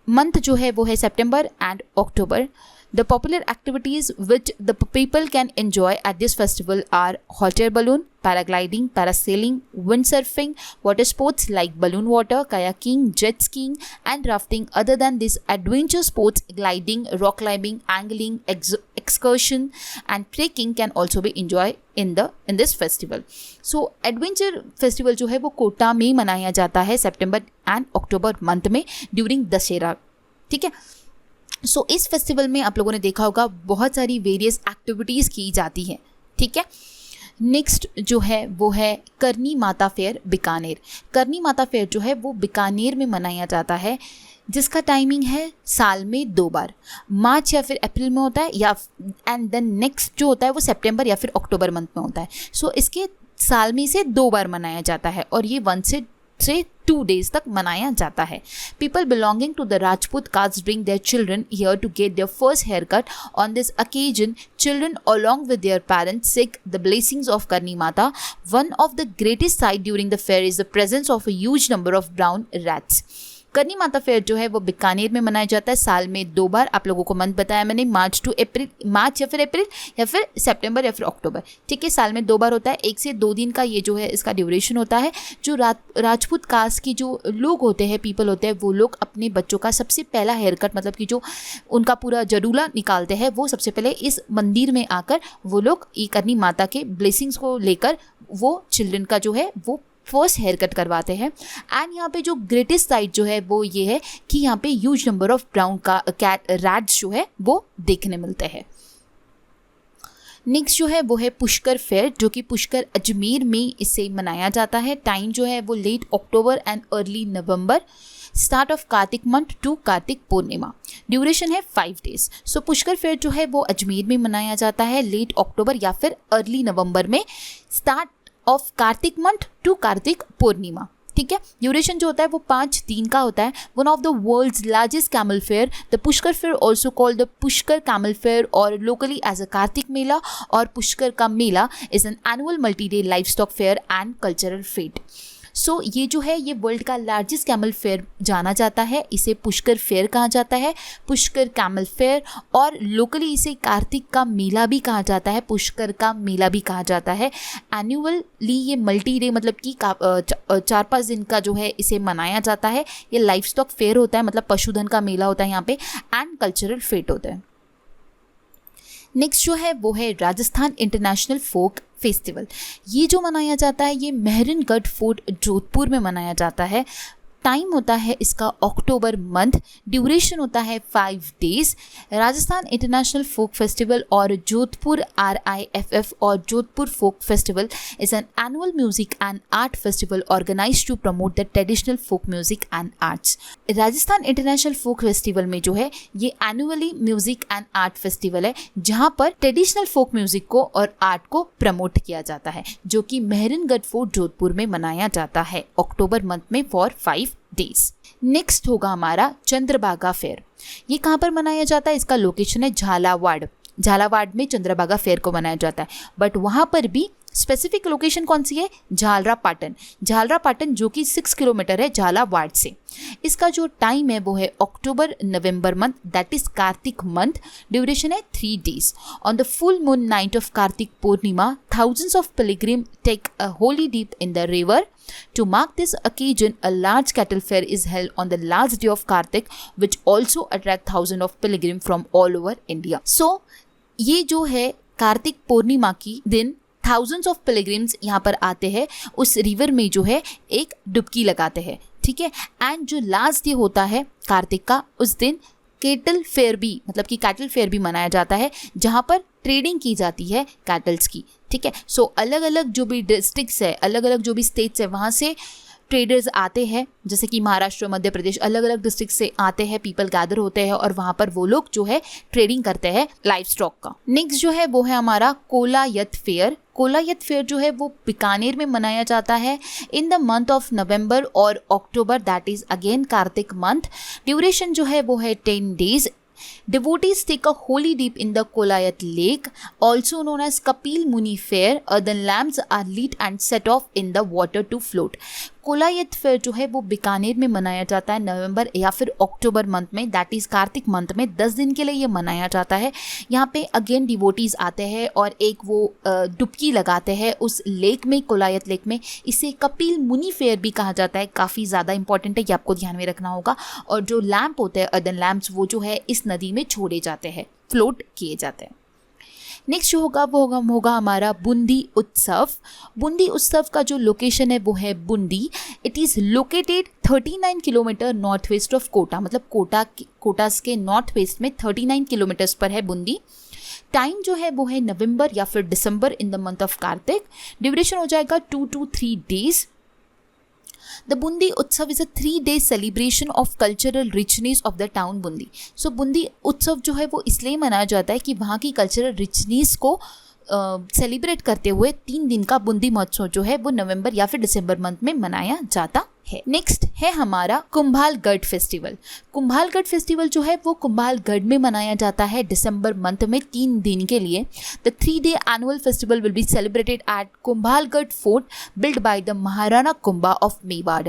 मंथ जो है वो है सितंबर and October. The popular activities which the people can enjoy at this festival are hot air balloon, paragliding, parasailing, windsurfing, water sports like balloon water, kayaking, jet skiing and rafting. Other than this, adventure sports, gliding, rock climbing, angling, excursion and trekking can also be enjoyed in this festival. So adventure festival जो है वो कोटा में मनाया जाता है सितंबर एंड अक्टूबर मंथ में ड्यूरिंग दशहरा। ठीक है, सो इस फेस्टिवल में आप लोगों ने देखा होगा बहुत सारी वेरियस एक्टिविटीज़ की जाती हैं। ठीक है, नेक्स्ट जो है वो है करनी माता फेयर बीकानेर। करनी माता फेयर जो है वो बीकानेर में मनाया जाता है, जिसका टाइमिंग है साल में 2 बार, मार्च या फिर अप्रैल में होता है, या एंड देन नेक्स्ट जो होता है वो सितंबर या फिर अक्टूबर मंथ में होता है। सो इसके साल में से 2 बार मनाया जाता है और ये 1 से 2 days तक मनाया जाता है। People belonging to the Rajput caste bring their children here to get their first haircut. On this occasion, children along with their parents seek the blessings of Karni Mata. One of the greatest sight during the fair is the presence of a huge number of brown rats. करनी माता फेयर जो है वो बीकानेर में मनाया जाता है साल में 2 बार। आप लोगों को मंथ बताया मैंने, मार्च या फिर अप्रैल या फिर सितंबर या फिर अक्टूबर। ठीक है, साल में 2 बार होता है। 1 से 2 दिन का ये जो है इसका ड्यूरेशन होता है। जो राजपूत कास्ट की जो लोग होते हैं, पीपल होते हैं, वो लोग अपने बच्चों का सबसे पहला हेयर कट, मतलब कि जो उनका पूरा जरूला निकालते हैं, वो सबसे पहले इस मंदिर में आकर वो लोग ये करनी माता के ब्लेसिंग्स को लेकर वो चिल्ड्रन का जो है वो फर्स्ट हेयर कट करवाते हैं। एंड यहाँ पे जो ग्रेटेस्ट साइट जो है वो ये है कि यहाँ पे huge number of brown cat rats जो है वो देखने मिलते हैं। नेक्स्ट जो है वो है पुष्कर फेयर, जो कि पुष्कर अजमेर में इसे मनाया जाता है। टाइम जो है वो late October and early November, start of Kartik month to Kartik Purnima. Duration है 5 days। सो पुष्कर फेयर जो है वो अजमेर में मनाया जाता है लेट अक्टूबर या फिर अर्ली नवंबर में, start of Kartik month to Kartik Purnima. ठीक है, ड्यूरेशन जो होता है वो 5 दिन का होता है। One of the world's largest camel fair, the Pushkar fair also called the Pushkar camel fair और locally as a Kartik mela और पुष्कर का मेला is an annual multi day livestock fair and cultural fete. So ये जो है ये वर्ल्ड का लार्जेस्ट कैमल फेयर जाना जाता है, इसे पुष्कर फेयर कहा जाता है, पुष्कर कैमल फेयर, और लोकली इसे कार्तिक का मेला भी कहा जाता है, पुष्कर का मेला भी कहा जाता है। एनुअली ये मल्टी डे मतलब कि 4-5 दिन का जो है इसे मनाया जाता है। ये लाइफ स्टॉक फेयर होता है, मतलब पशुधन का मेला होता है यहाँ पे, एंड कल्चरल फेट होता है। नेक्स्ट जो है वो है राजस्थान इंटरनेशनल फोक फेस्टिवल। ये जो मनाया जाता है ये मेहरनगढ़ फोर्ट जोधपुर में मनाया जाता है। टाइम होता है इसका अक्टूबर मंथ, ड्यूरेशन होता है 5 days। Rajasthan international folk festival और जोधपुर RIFF और Jodhpur folk festival is an annual music and art festival organized to promote the traditional folk music and arts. Rajasthan international folk festival में जो है ये annually music and art festival है, जहाँ पर ट्रेडिशनल फोक म्यूजिक को और आर्ट को प्रमोट किया जाता है, जो कि मेहरनगढ़ फोर्ट जोधपुर में मनाया जाता है अक्टूबर मंथ में फॉर 5 days। नेक्स्ट होगा हमारा चंद्रभागा फेयर। ये कहाँ पर मनाया जाता है? इसका लोकेशन है झालावाड़। झालावाड़ में चंद्रभागा फेयर को मनाया जाता है, बट वहाँ पर भी स्पेसिफिक लोकेशन कौन सी है? झालरापाटन। झालरापाटन जो कि 6 किलोमीटर है झालावाड़ से। इसका जो टाइम है वो है October November month, that is Kartik month. Duration है 3 days। On the full moon night of Kartik Purnima, thousands of pilgrims take a holy dip in the river. To mark this occasion, a large cattle fair is held on the last day of Kartik, which also attract thousands of pilgrims from all over India. So ये जो है कार्तिक पूर्णिमा की दिन thousands of pilgrims यहाँ पर आते हैं, उस रिवर में जो है एक डुबकी लगाते हैं। ठीक है, एंड जो लास्ट डे होता है कार्तिक का, उस दिन कैटल फेयर भी, मतलब कि कैटल फेयर भी मनाया जाता है, जहाँ पर ट्रेडिंग की जाती है कैटल्स की। ठीक है, सो अलग अलग जो भी डिस्ट्रिक्ट्स है, अलग अलग जो भी स्टेट्स है, वहाँ से ट्रेडर्स आते हैं, जैसे कि महाराष्ट्र, मध्य प्रदेश, अलग अलग डिस्ट्रिक्ट से आते हैं, पीपल गैदर होते हैं और वहाँ पर वो लोग जो है ट्रेडिंग करते हैं लाइव स्टॉक का। नेक्स्ट जो है वो है हमारा कोलायत फेयर। कोलायत फेयर जो है वो बीकानेर में मनाया जाता है in the month of November और October, that is again Kartik month. Duration जो है वो है 10 days। Devotees take a holy dip in the Kolayat lake, also known as Kapil Muni Fair. Earthen lamps are lit and set off in the water to float. Kolayat fair जो है वो बीकानेर में मनाया जाता है नवंबर या फिर अक्टूबर मंथ में, दैट इज़ कार्तिक मंथ में 10 दिन के लिए ये मनाया जाता है। यहाँ पे अगेन डिवोटीज़ आते हैं और एक वो डुबकी लगाते हैं उस लेक में, कोलायत लेक में। इसे कपिल मुनि फेयर भी कहा जाता है, काफ़ी ज़्यादा इंपॉर्टेंट है, ये आपको ध्यान में रखना होगा। और जो लैम्प होते हैं अर्दन लैम्प्स वो जो है इस नदी में छोड़े जाते हैं, फ्लोट किए जाते हैं। नेक्स्ट जो होगा वो होगा हमारा बूंदी उत्सव। बूंदी उत्सव का जो लोकेशन है वो है Bundi. It is located 39 kilometre north west of Kota, मतलब कोटास के नॉर्थ वेस्ट में 39 किलोमीटर्स पर है बूंदी। टाइम जो है वो है नवंबर या फिर दिसंबर in the month of Kartik. Duration हो जाएगा 2 to 3 days। The Bundi Utsav is a 3-day celebration of cultural richness of the town Bundi. So Bundi उत्सव जो है वो इसलिए मनाया जाता है कि वहाँ की कल्चरल रिचनेस को सेलिब्रेट करते हुए 3 दिन का बूंदी महोत्सव जो है वो नवंबर या फिर दिसंबर मंथ में मनाया जाता है। नेक्स्ट है हमारा कुंभालगढ़ फेस्टिवल। कुंभालगढ़ फेस्टिवल जो है वो कुंभालगढ़ में मनाया जाता है दिसंबर मंथ में 3 दिन के लिए। The 3-day annual festival will be celebrated at Kumbhalgarh fort build by the Maharana Kumbha of Mewar.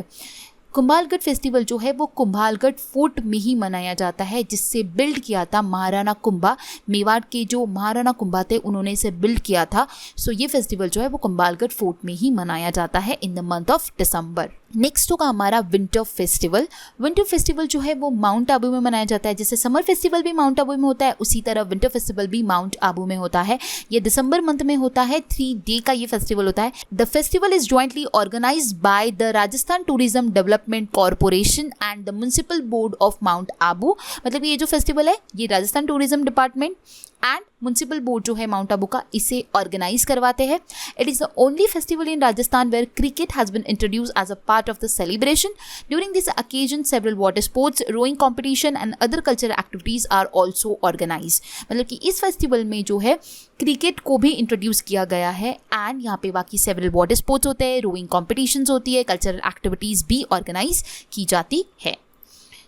Kumbhalgarh festival जो है वो कुंभालगढ़ फोर्ट में ही मनाया जाता है, जिससे बिल्ड किया था महाराणा कुंभा। मेवाड़ के जो महाराणा कुंभा थे उन्होंने इसे बिल्ड किया था। सो ये फेस्टिवल जो है वो कुंभालगढ़ फोर्ट में ही मनाया जाता है in the month of December. Next होगा हमारा विंटर फेस्टिवल। विंटर फेस्टिवल जो है वो माउंट आबू में मनाया जाता है। जैसे समर फेस्टिवल भी माउंट आबू में होता है, उसी तरह विंटर फेस्टिवल भी माउंट आबू में होता है। ये दिसंबर मंथ में होता है, 3 day का ये फेस्टिवल होता है। The festival is jointly organized by the Rajasthan tourism development corporation and the municipal board of Mount Abu. मतलब ये जो फेस्टिवल है ये Rajasthan tourism department and municipal board जो है माउंट आबू का इसे ऑर्गेनाइज करवाते हैं। It is the only festival in Rajasthan where cricket has been introduce as a part of the celebration. During this occasion, several water sports, rowing competition and other cultural activities are also organized. मतलब कि इस फेस्टिवल में जो है क्रिकेट को भी इंट्रोड्यूस किया गया है एंड यहाँ पे बाकी सेवरल वाटर स्पोर्ट्स होते हैं, रोइंग कॉम्पिटिशन्स होती है, कल्चरल एक्टिविटीज़ भी ऑर्गेनाइज की जाती है।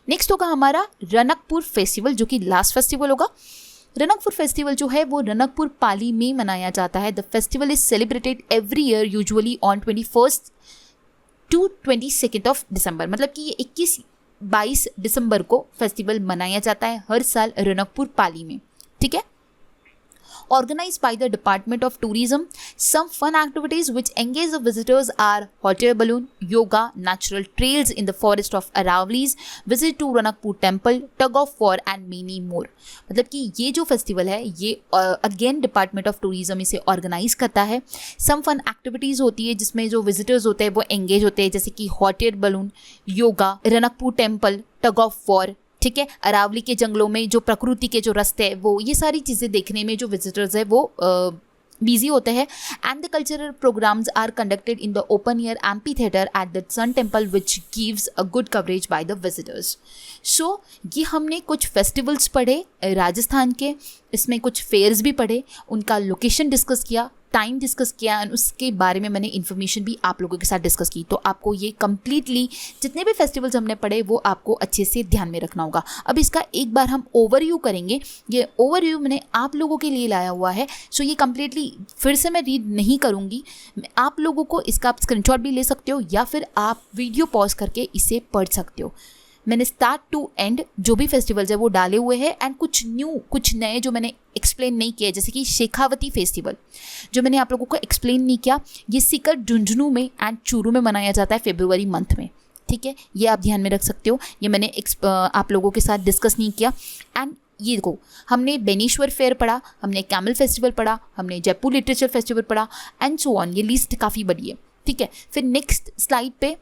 नेक्स्ट होगा हमारा रनकपुर फेस्टिवल, जो कि लास्ट फेस्टिवल होगा। रनकपुर फेस्टिवल जो है वो रनकपुर पाली में मनाया जाता है। The festival is celebrated every year usually on 21 to 22 of December. मतलब कि ये 21-22 दिसंबर को फेस्टिवल मनाया जाता है हर साल रनकपुर पाली में, ठीक है। Organized by the Department of Tourism. Some fun activities which engage the visitors are hot air balloon, yoga, natural trails in the forest of Aravali's, visit to Ranakpur temple, tug of war and many more. मतलब कि ये जो फेस्टिवल है ये अगेन डिपार्टमेंट ऑफ टूरिज्म इसे ऑर्गेनाइज करता है। सम फन एक्टिविटीज़ होती है जिसमें जो विजिटर्स होते हैं वो एंगेज होते हैं, जैसे कि hot air balloon, yoga, Ranakpur temple, tug of war, ठीक है, अरावली के जंगलों में जो प्रकृति के जो रास्ते हैं वो ये सारी चीज़ें देखने में जो विजिटर्स है वो बिजी होते हैं। And the cultural programmes are conducted in the open air amphitheatre at the sun temple which gives a good coverage by the visitors. So ये हमने कुछ फेस्टिवल्स पढ़े राजस्थान के, इसमें कुछ फेयर्स भी पढ़े, उनका लोकेशन डिस्कस किया, टाइम डिस्कस किया एंड उसके बारे में मैंने इन्फॉर्मेशन भी आप लोगों के साथ डिस्कस की। तो आपको ये कम्प्लीटली जितने भी फेस्टिवल्स हमने पढ़े वो आपको अच्छे से ध्यान में रखना होगा। अब इसका एक बार हम ओवरव्यू करेंगे। ये ओवरव्यू मैंने आप लोगों के लिए लाया हुआ है, सो ये कम्प्लीटली फिर से मैं रीड नहीं करूँगी। आप लोगों को इसका आप स्क्रीनशॉट भी ले सकते हो या फिर आप वीडियो पॉज करके इसे पढ़ सकते हो। मैंने स्टार्ट टू एंड जो भी फेस्टिवल्स है वो डाले हुए हैं एंड कुछ नए जो मैंने एक्सप्लेन नहीं किया, जैसे कि शेखावती फेस्टिवल जो मैंने आप लोगों को एक्सप्लेन नहीं किया, ये सीकर झुंझुनू में एंड चूरू में मनाया जाता है फरवरी मंथ में, ठीक है। ये आप ध्यान में रख सकते हो, ये मैंने आप लोगों के साथ डिस्कस नहीं किया। एंड ये देखो हमने बेनीश्वर फेयर पढ़ा, हमने कैमल फेस्टिवल पढ़ा, हमने जयपुर लिटरेचर फेस्टिवल पढ़ा एंड सो ऑन। ये लिस्ट काफ़ी बड़ी है, ठीक है। फिर नेक्स्ट स्लाइड पे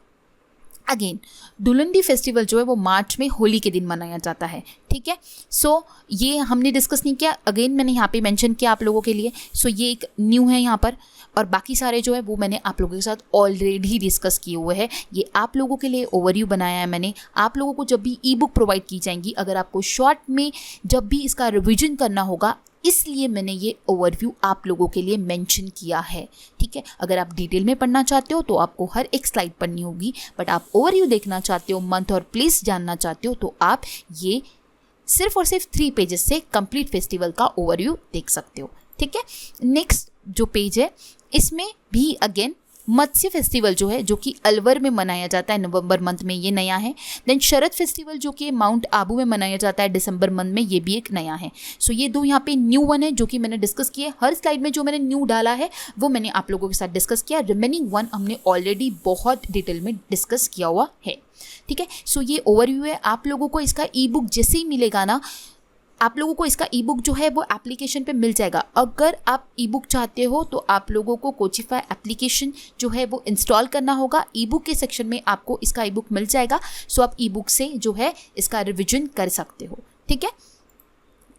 अगेन धुलंडी फेस्टिवल जो है वो मार्च में होली के दिन मनाया जाता है, ठीक है। सो ये हमने डिस्कस नहीं किया, अगेन मैंने यहाँ पे मेंशन किया आप लोगों के लिए। सो ये एक न्यू है यहाँ पर, और बाकी सारे जो है वो मैंने आप लोगों के साथ ऑलरेडी डिस्कस किए हुए हैं। ये आप लोगों के लिए ओवरव्यू बनाया है मैंने। आप लोगों को जब भी ई बुक प्रोवाइड की जाएंगी, अगर आपको शॉर्ट में जब भी इसका रिविजन करना होगा, इसलिए मैंने ये ओवरव्यू आप लोगों के लिए मेंशन किया है, ठीक है। अगर आप डिटेल में पढ़ना चाहते हो तो आपको हर एक स्लाइड पढ़नी होगी, बट आप ओवरव्यू देखना चाहते हो, मंथ और प्लेस जानना चाहते हो, तो आप ये सिर्फ और सिर्फ 3 पेजेस से कंप्लीट फेस्टिवल का ओवरव्यू देख सकते हो। ठीक है, नेक्स्ट जो पेज है इसमें भी अगेन मत्स्य फेस्टिवल जो है जो कि अलवर में मनाया जाता है नवंबर मंथ में, ये नया है। देन शरद फेस्टिवल जो कि माउंट आबू में मनाया जाता है दिसंबर मंथ में, ये भी एक नया है। सो ये 2 यहाँ पे न्यू वन है जो कि मैंने डिस्कस किया। हर स्लाइड में जो मैंने न्यू डाला है वो मैंने आप लोगों के साथ डिस्कस किया। रिमेनिंग 1 हमने ऑलरेडी बहुत डिटेल में डिस्कस किया हुआ है। ठीक है, सो ये ओवरव्यू है। आप लोगों को इसका ई बुक जैसे ही मिलेगा ना, आप लोगों को इसका ई बुक जो है वो एप्लीकेशन पे मिल जाएगा। अगर आप ई बुक चाहते हो तो आप लोगों को कोचिफाई एप्लीकेशन जो है वो इंस्टॉल करना होगा। ई बुक के सेक्शन में आपको इसका ई बुक मिल जाएगा। सो आप ई बुक से जो है इसका रिविजन कर सकते हो। ठीक है,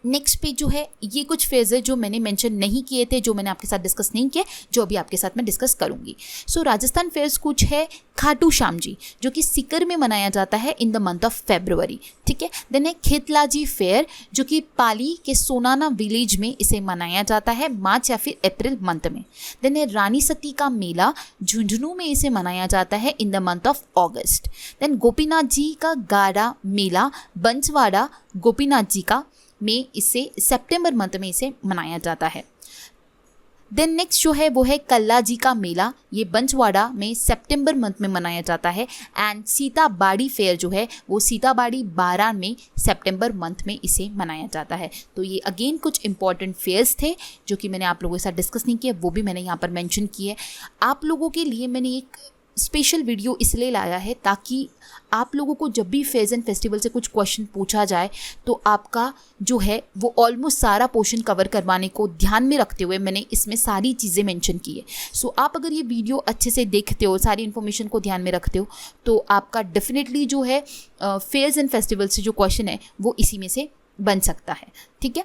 नेक्स्ट पेज जो है ये कुछ फेज है जो मैंने मेंशन नहीं किए थे, जो मैंने आपके साथ डिस्कस नहीं किए, जो अभी आपके साथ मैं डिस्कस करूंगी। सो राजस्थान फेयर्स कुछ है खाटू श्याम जी जो कि सीकर में मनाया जाता है in the month of February. ठीक है, देन है खेतलाजी फेयर जो कि पाली के सोनाना विलेज में इसे मनाया जाता है मार्च या फिर अप्रैल मंथ में। देन है रानी सती का मेला झुंझुनू में इसे मनाया जाता है in the month of August. Then Gopinath ji का गाड़ा मेला बंसवाड़ा गोपीनाथ जी का में इसे सितंबर मंथ में इसे मनाया जाता है। देन नेक्स्ट जो है वो है कल्ला जी का मेला, ये बंसवाड़ा में सितंबर मंथ में मनाया जाता है। एंड सीताबाड़ी फेयर जो है वो सीताबाड़ी बारान में सितंबर मंथ में इसे मनाया जाता है। तो ये अगेन कुछ इंपॉर्टेंट फेयर्स थे जो कि मैंने आप लोगों के साथ डिस्कस नहीं किए, वो भी मैंने यहाँ पर मेंशन किए। आप लोगों के लिए मैंने एक स्पेशल वीडियो इसलिए लाया है ताकि आप लोगों को जब भी फेयर्स एंड फेस्टिवल से कुछ क्वेश्चन पूछा जाए तो आपका जो है वो ऑलमोस्ट सारा पोर्शन कवर करवाने को ध्यान में रखते हुए मैंने इसमें सारी चीज़ें मेंशन की है। सो आप अगर ये वीडियो अच्छे से देखते हो, सारी इन्फॉर्मेशन को ध्यान में रखते हो, तो आपका डेफिनेटली जो है फेयर्स एंड फेस्टिवल से जो क्वेश्चन है वो इसी में से बन सकता है। ठीक है,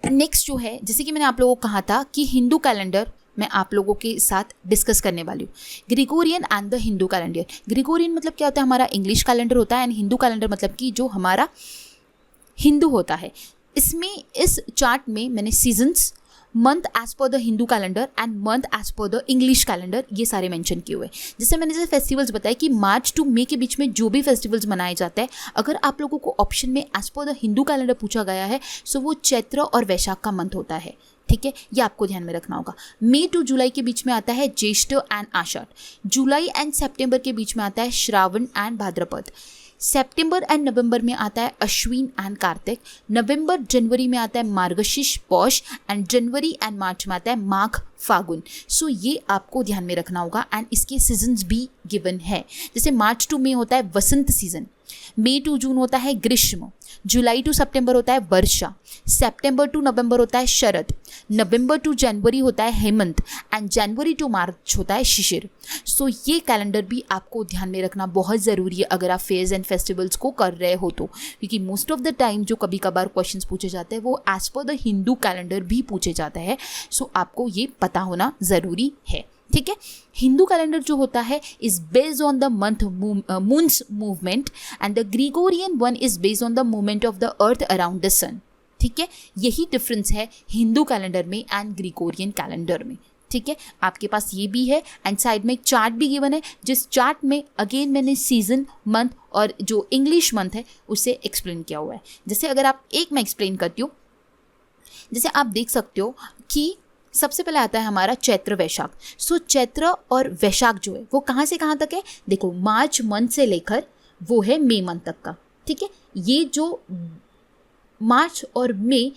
नेक्स्ट जो है जैसे कि मैंने आप लोगों को कहा था कि हिंदू कैलेंडर मैं आप लोगों के साथ डिस्कस करने वाली हूँ। Gregorian and the Hindu calendar. Gregorian मतलब क्या होता है, हमारा इंग्लिश कैलेंडर होता है, एंड हिंदू कैलेंडर मतलब कि जो हमारा हिंदू होता है। इसमें इस चार्ट में मैंने seasons, month as per the Hindu calendar and month as per the English calendar ये सारे मेंशन किए हुए हैं। जैसे मैंने जैसे फेस्टिवल्स बताया कि मार्च टू मई के बीच में जो भी फेस्टिवल्स मनाए जाते हैं, अगर आप लोगों को ऑप्शन में as per the Hindu calendar पूछा गया है सो वो चैत्र और वैशाख का मंथ होता है। ठीक है, ये आपको ध्यान में रखना होगा। मई टू जुलाई के बीच में आता है ज्येष्ठ एंड आषाढ़। जुलाई एंड सितंबर के बीच में आता है श्रावण एंड भाद्रपद। सितंबर एंड नवंबर में आता है अश्विन एंड कार्तिक। नवंबर जनवरी में आता है मार्गशीर्ष पौष, एंड जनवरी एंड मार्च में आता है माघ फागुन। सो ये आपको ध्यान में रखना होगा। एंड इसके सीजन्स भी गिवन है। जैसे मार्च टू मई होता है वसंत सीजन, मई टू जून होता है ग्रीष्म, जुलाई टू सितंबर होता है वर्षा, सितंबर टू नवंबर होता है शरद, नवंबर टू जनवरी होता है हेमंत, एंड जनवरी टू मार्च होता है शिशिर। सो ये कैलेंडर भी आपको ध्यान में रखना बहुत ज़रूरी है अगर आप फेयर्स एंड फेस्टिवल्स को कर रहे हो तो, क्योंकि मोस्ट ऑफ द टाइम जो कभी कभार क्वेश्चंस पूछे जाते हैं वो as per the Hindu calendar भी पूछे जाते हैं। सो आपको ये पता होना ज़रूरी है। ठीक है, हिंदू कैलेंडर जो होता है is based on the month moon's movement, and the Gregorian one is based on the movement of the earth around the sun. ठीक है, यही डिफरेंस है हिंदू कैलेंडर में एंड ग्रिगोरियन कैलेंडर में। ठीक है, आपके पास ये भी है, एंड साइड में एक चार्ट भी गिवन है, जिस चार्ट में अगेन मैंने सीजन, मंथ और जो इंग्लिश मंथ है उसे एक्सप्लेन किया हुआ है। जैसे अगर आप एक मैं एक्सप्लेन करती हूँ, जैसे आप देख सकते हो कि सबसे पहले आता है हमारा चैत्र वैशाख। सो चैत्र और वैशाख जो है वो कहाँ से कहाँ तक है, देखो मार्च मंथ से लेकर वो है मई मंथ तक का। ठीक है, ये जो मार्च और मई,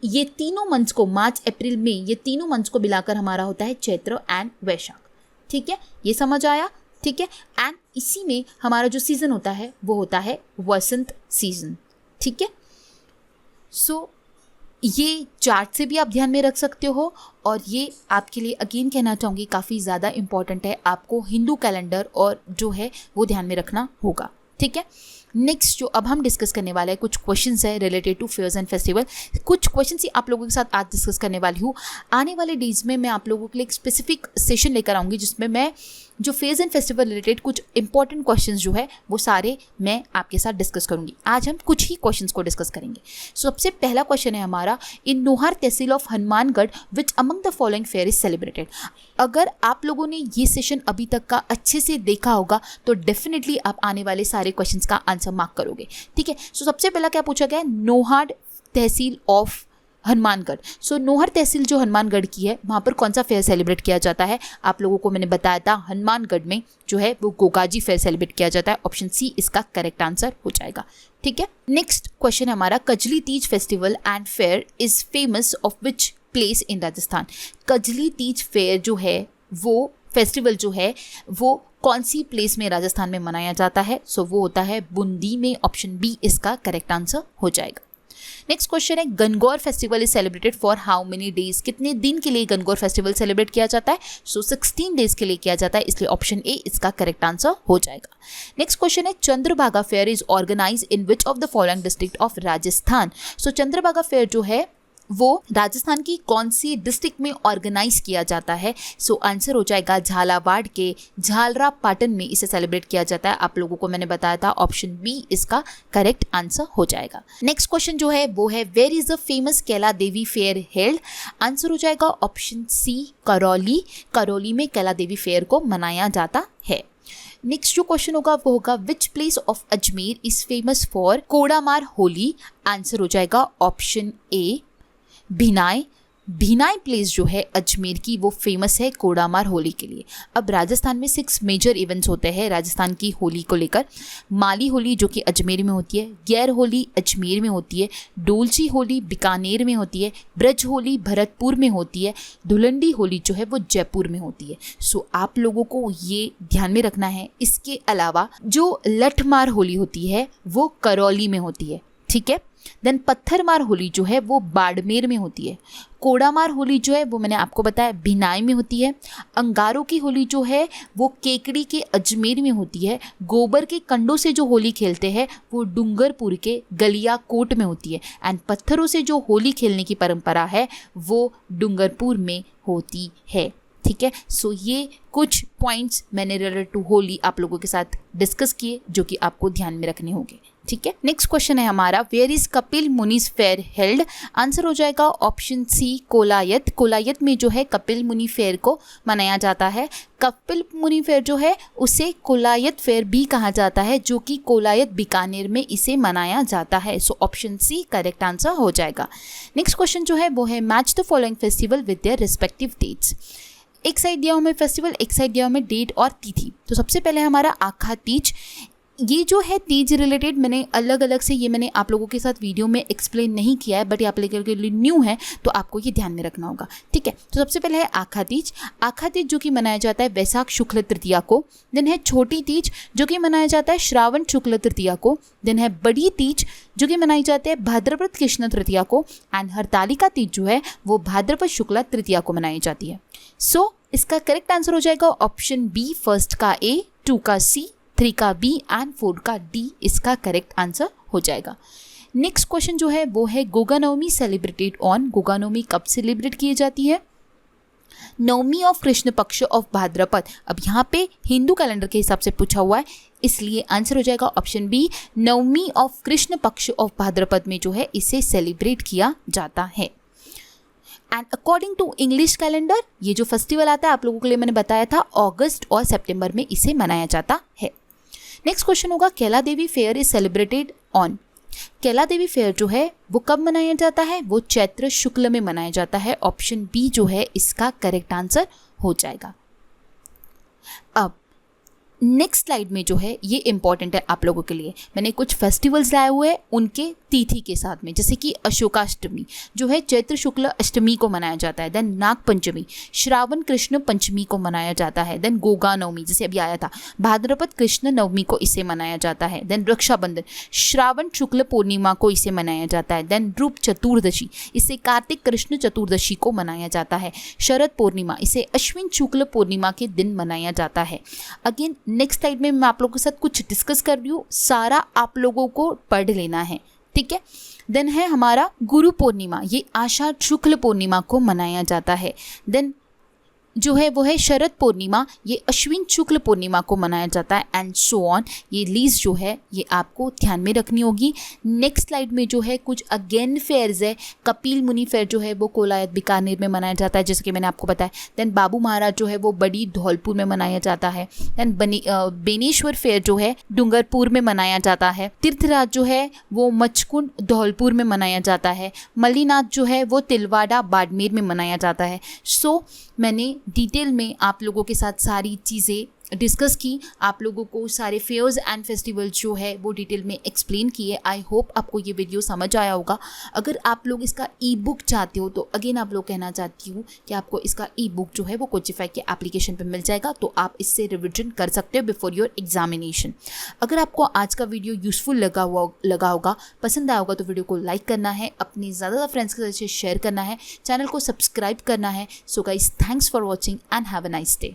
ये तीनों मंथ्स को, मार्च अप्रैल मई, ये तीनों मंथ्स को मिलाकर हमारा होता है चैत्र एंड वैशाख। ठीक है, ये समझ आया। ठीक है, एंड इसी में हमारा जो सीज़न होता है वो होता है वसंत सीजन। ठीक है, सो ये चार्ट से भी आप ध्यान में रख सकते हो, और ये आपके लिए अगेन कहना चाहूँगी काफ़ी ज़्यादा इंपॉर्टेंट है। आपको हिंदू कैलेंडर और जो है वो ध्यान में रखना होगा। ठीक है, नेक्स्ट जो अब हम डिस्कस करने वाले हैं कुछ क्वेश्चंस है related to fairs and festival. कुछ क्वेश्चंस ही आप लोगों के साथ आज डिस्कस करने वाली हूँ। आने वाले डेज में मैं आप लोगों के लिए एक स्पेसिफिक सेशन लेकर आऊँगी जिसमें मैं जो फेयर्स एंड फेस्टिवल रिलेटेड कुछ इंपॉर्टेंट क्वेश्चंस जो है वो सारे मैं आपके साथ डिस्कस करूँगी। आज हम कुछ ही क्वेश्चंस को डिस्कस करेंगे। सबसे पहला क्वेश्चन है हमारा, in Nohar tehsil of Hanumangarh which among the following fair is celebrated. अगर आप लोगों ने ये सेशन अभी तक का अच्छे से देखा होगा तो डेफिनेटली आप आने वाले सारे क्वेश्चंस का आंसर आंसर मार्क करोगे, ठीक है। सो सबसे पहला क्या पूछा गया है, नौहार तहसील ऑफ हनुमानगढ़। सो नौहर तहसील जो हनुमानगढ़ की है, वहाँ पर कौन सा फेयर सेलिब्रेट किया जाता है? आप लोगों को मैंने बताया था हनुमानगढ़ में जो है वो गोगाजी फेयर सेलिब्रेट किया जाता है। ऑप्शन सी इसका करेक्ट आंसर हो जाएगा, ठीक है। नेक्स्ट क्वेश्चन है हमारा, Kajli Teej festival and fair is famous of which place in Rajasthan. Kajli Teej fair जो है वो फेस्टिवल जो है वो कौन सी प्लेस में राजस्थान में मनाया जाता है? सो वो होता है बूंदी में। ऑप्शन बी इसका करेक्ट आंसर हो जाएगा। नेक्स्ट क्वेश्चन है, Gangaur festival is celebrated for how many days. कितने दिन के लिए गणगौर फेस्टिवल सेलिब्रेट किया जाता है? सो 16 डेज के लिए किया जाता है, इसलिए ऑप्शन ए इसका करेक्ट आंसर हो जाएगा। नेक्स्ट क्वेश्चन है, Chandrabhaga fair is organize in which of the following district of Rajasthan. So Chandrabhaga fair जो है वो राजस्थान की कौन सी डिस्ट्रिक्ट में ऑर्गेनाइज किया जाता है? सो आंसर हो जाएगा झालावाड़ के झालरा पाटन में इसे सेलिब्रेट किया जाता है। आप लोगों को मैंने बताया था ऑप्शन बी इसका करेक्ट आंसर हो जाएगा। नेक्स्ट क्वेश्चन जो है वो है, where is the famous Kaila Devi fair held. Answer हो जाएगा ऑप्शन सी करौली। करौली में कैला देवी फेयर को मनाया जाता है। नेक्स्ट जो क्वेश्चन होगा वो होगा, which place of Ajmer is famous for Kodamar Holi. Answer हो जाएगा option A Bhinai. Bhinai place जो है अजमेर की वो फेमस है कोडामार होली के लिए। अब राजस्थान में 6 मेजर इवेंट्स होते हैं राजस्थान की होली को लेकर। माली होली जो कि अजमेर में होती है, गैर होली अजमेर में होती है, डोलची होली बीकानेर में होती है, ब्रज होली भरतपुर में होती है, धुलंडी होली जो है वो जयपुर में होती है। सो आप लोगों को ये ध्यान में रखना है। इसके अलावा जो लठमार होली होती है वो करौली में होती है, ठीक है। देन पत्थरमार होली जो है वो बाड़मेर में होती है। कोडामार होली जो है वो मैंने आपको बताया भिनाई में होती है। अंगारों की होली जो है वो केकड़ी के अजमेर में होती है। गोबर के कंडों से जो होली खेलते हैं वो डूंगरपुर के गलियाकोट में होती है। एंड पत्थरों से जो होली खेलने की परंपरा है वो डूंगरपुर में होती है, ठीक है। सो ये कुछ पॉइंट्स मैंने रिलेटेड टू होली आप लोगों के साथ डिस्कस किए जो कि आपको ध्यान में रखने होंगे, ठीक है। नेक्स्ट क्वेश्चन है हमारा, where is Kapil Muni's fair held. Answer हो जाएगा ऑप्शन सी कोलायत। कोलायत में जो है कपिल मुनि फेयर को मनाया जाता है। कपिल मुनि फेयर जो है उसे कोलायत फेयर भी कहा जाता है, जो कि कोलायत बीकानेर में इसे मनाया जाता है। So option C correct answer हो जाएगा। नेक्स्ट क्वेश्चन जो है वो है, match the following festival with their respective dates. एक साइड दिया हमें फेस्टिवल, एक साइड दिया हमें डेट और तिथि। तो सबसे पहले हमारा आखा तीज। ये जो है तीज रिलेटेड मैंने अलग अलग से ये मैंने आप लोगों के साथ वीडियो में एक्सप्लेन नहीं किया है, बट ये आप लोगों के लिए न्यू है तो आपको ये ध्यान में रखना होगा, ठीक है। तो सबसे पहले है आखा तीज। आखा तीज जो कि मनाया जाता है वैशाख शुक्ल तृतीया को। देन है छोटी तीज जो कि मनाया जाता है श्रावण शुक्ल तृतीया को। देन है बड़ी तीज जो कि मनाई जाती है भाद्रपद कृष्ण तृतीया को। एंड हरतालिका तीज जो है वो भाद्रपद शुक्ला तृतीया को मनाई जाती है। सो इसका करेक्ट आंसर हो जाएगा ऑप्शन बी, फर्स्ट का ए, 2 का सी, 3 का बी एंड 4 का डी इसका करेक्ट आंसर हो जाएगा। नेक्स्ट क्वेश्चन जो है वो है, गोगा नवमी सेलिब्रेटेड ऑन। गोगा नवमी कब सेलिब्रेट की जाती है? नवमी ऑफ कृष्ण पक्ष ऑफ भाद्रपद। अब यहाँ पे हिंदू कैलेंडर के हिसाब से पूछा हुआ है, इसलिए आंसर हो जाएगा option B, Navami of Krishna Paksha of भाद्रपद में जो है इसे सेलिब्रेट किया जाता है। And according to English calendar ये जो फेस्टिवल आता है आप लोगों के लिए मैंने बताया था अगस्त और सितंबर में इसे मनाया जाता है। नेक्स्ट क्वेश्चन होगा, Kaila Devi fair is celebrated on. Kaila Devi fair जो है वो कब मनाया जाता है? वो चैत्र शुक्ल में मनाया जाता है। ऑप्शन बी जो है इसका करेक्ट आंसर हो जाएगा। अब नेक्स्ट स्लाइड में जो है ये इंपॉर्टेंट है आप लोगों के लिए। मैंने कुछ फेस्टिवल्स लाए हुए हैं उनके तिथि के साथ में, जैसे कि अशोकाष्टमी जो है चैत्र शुक्ल अष्टमी को मनाया जाता है। देन नाग पंचमी श्रावण कृष्ण पंचमी को मनाया जाता है। देन गोगा नवमी जैसे अभी आया था भाद्रपद कृष्ण नवमी को इसे मनाया जाता है। देन रक्षाबंधन श्रावण शुक्ल पूर्णिमा को इसे मनाया जाता है। देन रूप चतुर्दशी इसे कार्तिक कृष्ण चतुर्दशी को मनाया जाता है। शरद पूर्णिमा इसे अश्विन शुक्ल पूर्णिमा के दिन मनाया जाता है। अगेन नेक्स्ट स्लाइड में मैं आप लोगों के साथ कुछ डिस्कस कर रही हूँ, सारा आप लोगों को पढ़ लेना है, ठीक है। देन है हमारा गुरु पूर्णिमा, ये आषाढ़ शुक्ल पूर्णिमा को मनाया जाता है। देन जो है वो है शरद पूर्णिमा, ये अश्विन शुक्ल पूर्णिमा को मनाया जाता है एंड सो ऑन। ये लीज जो है ये आपको ध्यान में रखनी होगी। नेक्स्ट स्लाइड में जो है कुछ अगेन फेयर्स है। कपिल मुनि फेयर जो है वो कोलायत बीकानेर में मनाया जाता है, जैसे कि मैंने आपको बताया। देन बाबू महाराज जो है वो बड़ी धौलपुर में मनाया जाता है। देन बेनेश्वर फेयर जो है डूंगरपुर में मनाया जाता है। तीर्थराज जो है वो मचकुंड धौलपुर में मनाया जाता है। मल्लीनाथ जो है वो तिलवाड़ा बाड़मेर में मनाया जाता है। सो मैंने डिटेल में आप लोगों के साथ सारी चीज़ें डिस्कस की, आप लोगों को सारे फेयर्स एंड फेस्टिवल जो है वो डिटेल में एक्सप्लेन किए। आई होप आपको ये वीडियो समझ आया होगा। अगर आप लोग इसका ई बुक चाहते हो तो अगेन आप लोग कहना चाहती हूँ कि आपको इसका ई बुक जो है वो कोचिफाई के एप्लीकेशन पे मिल जाएगा, तो आप इससे रिविजन कर सकते हो बिफोर योर एग्जामिनेशन। अगर आपको आज का वीडियो यूजफुल लगा होगा, पसंद आया होगा, तो वीडियो को लाइक करना है, अपने ज़्यादा फ्रेंड्स के साथ शेयर करना है, चैनल को सब्सक्राइब करना है। So guys, thanks for watching and have a nice day.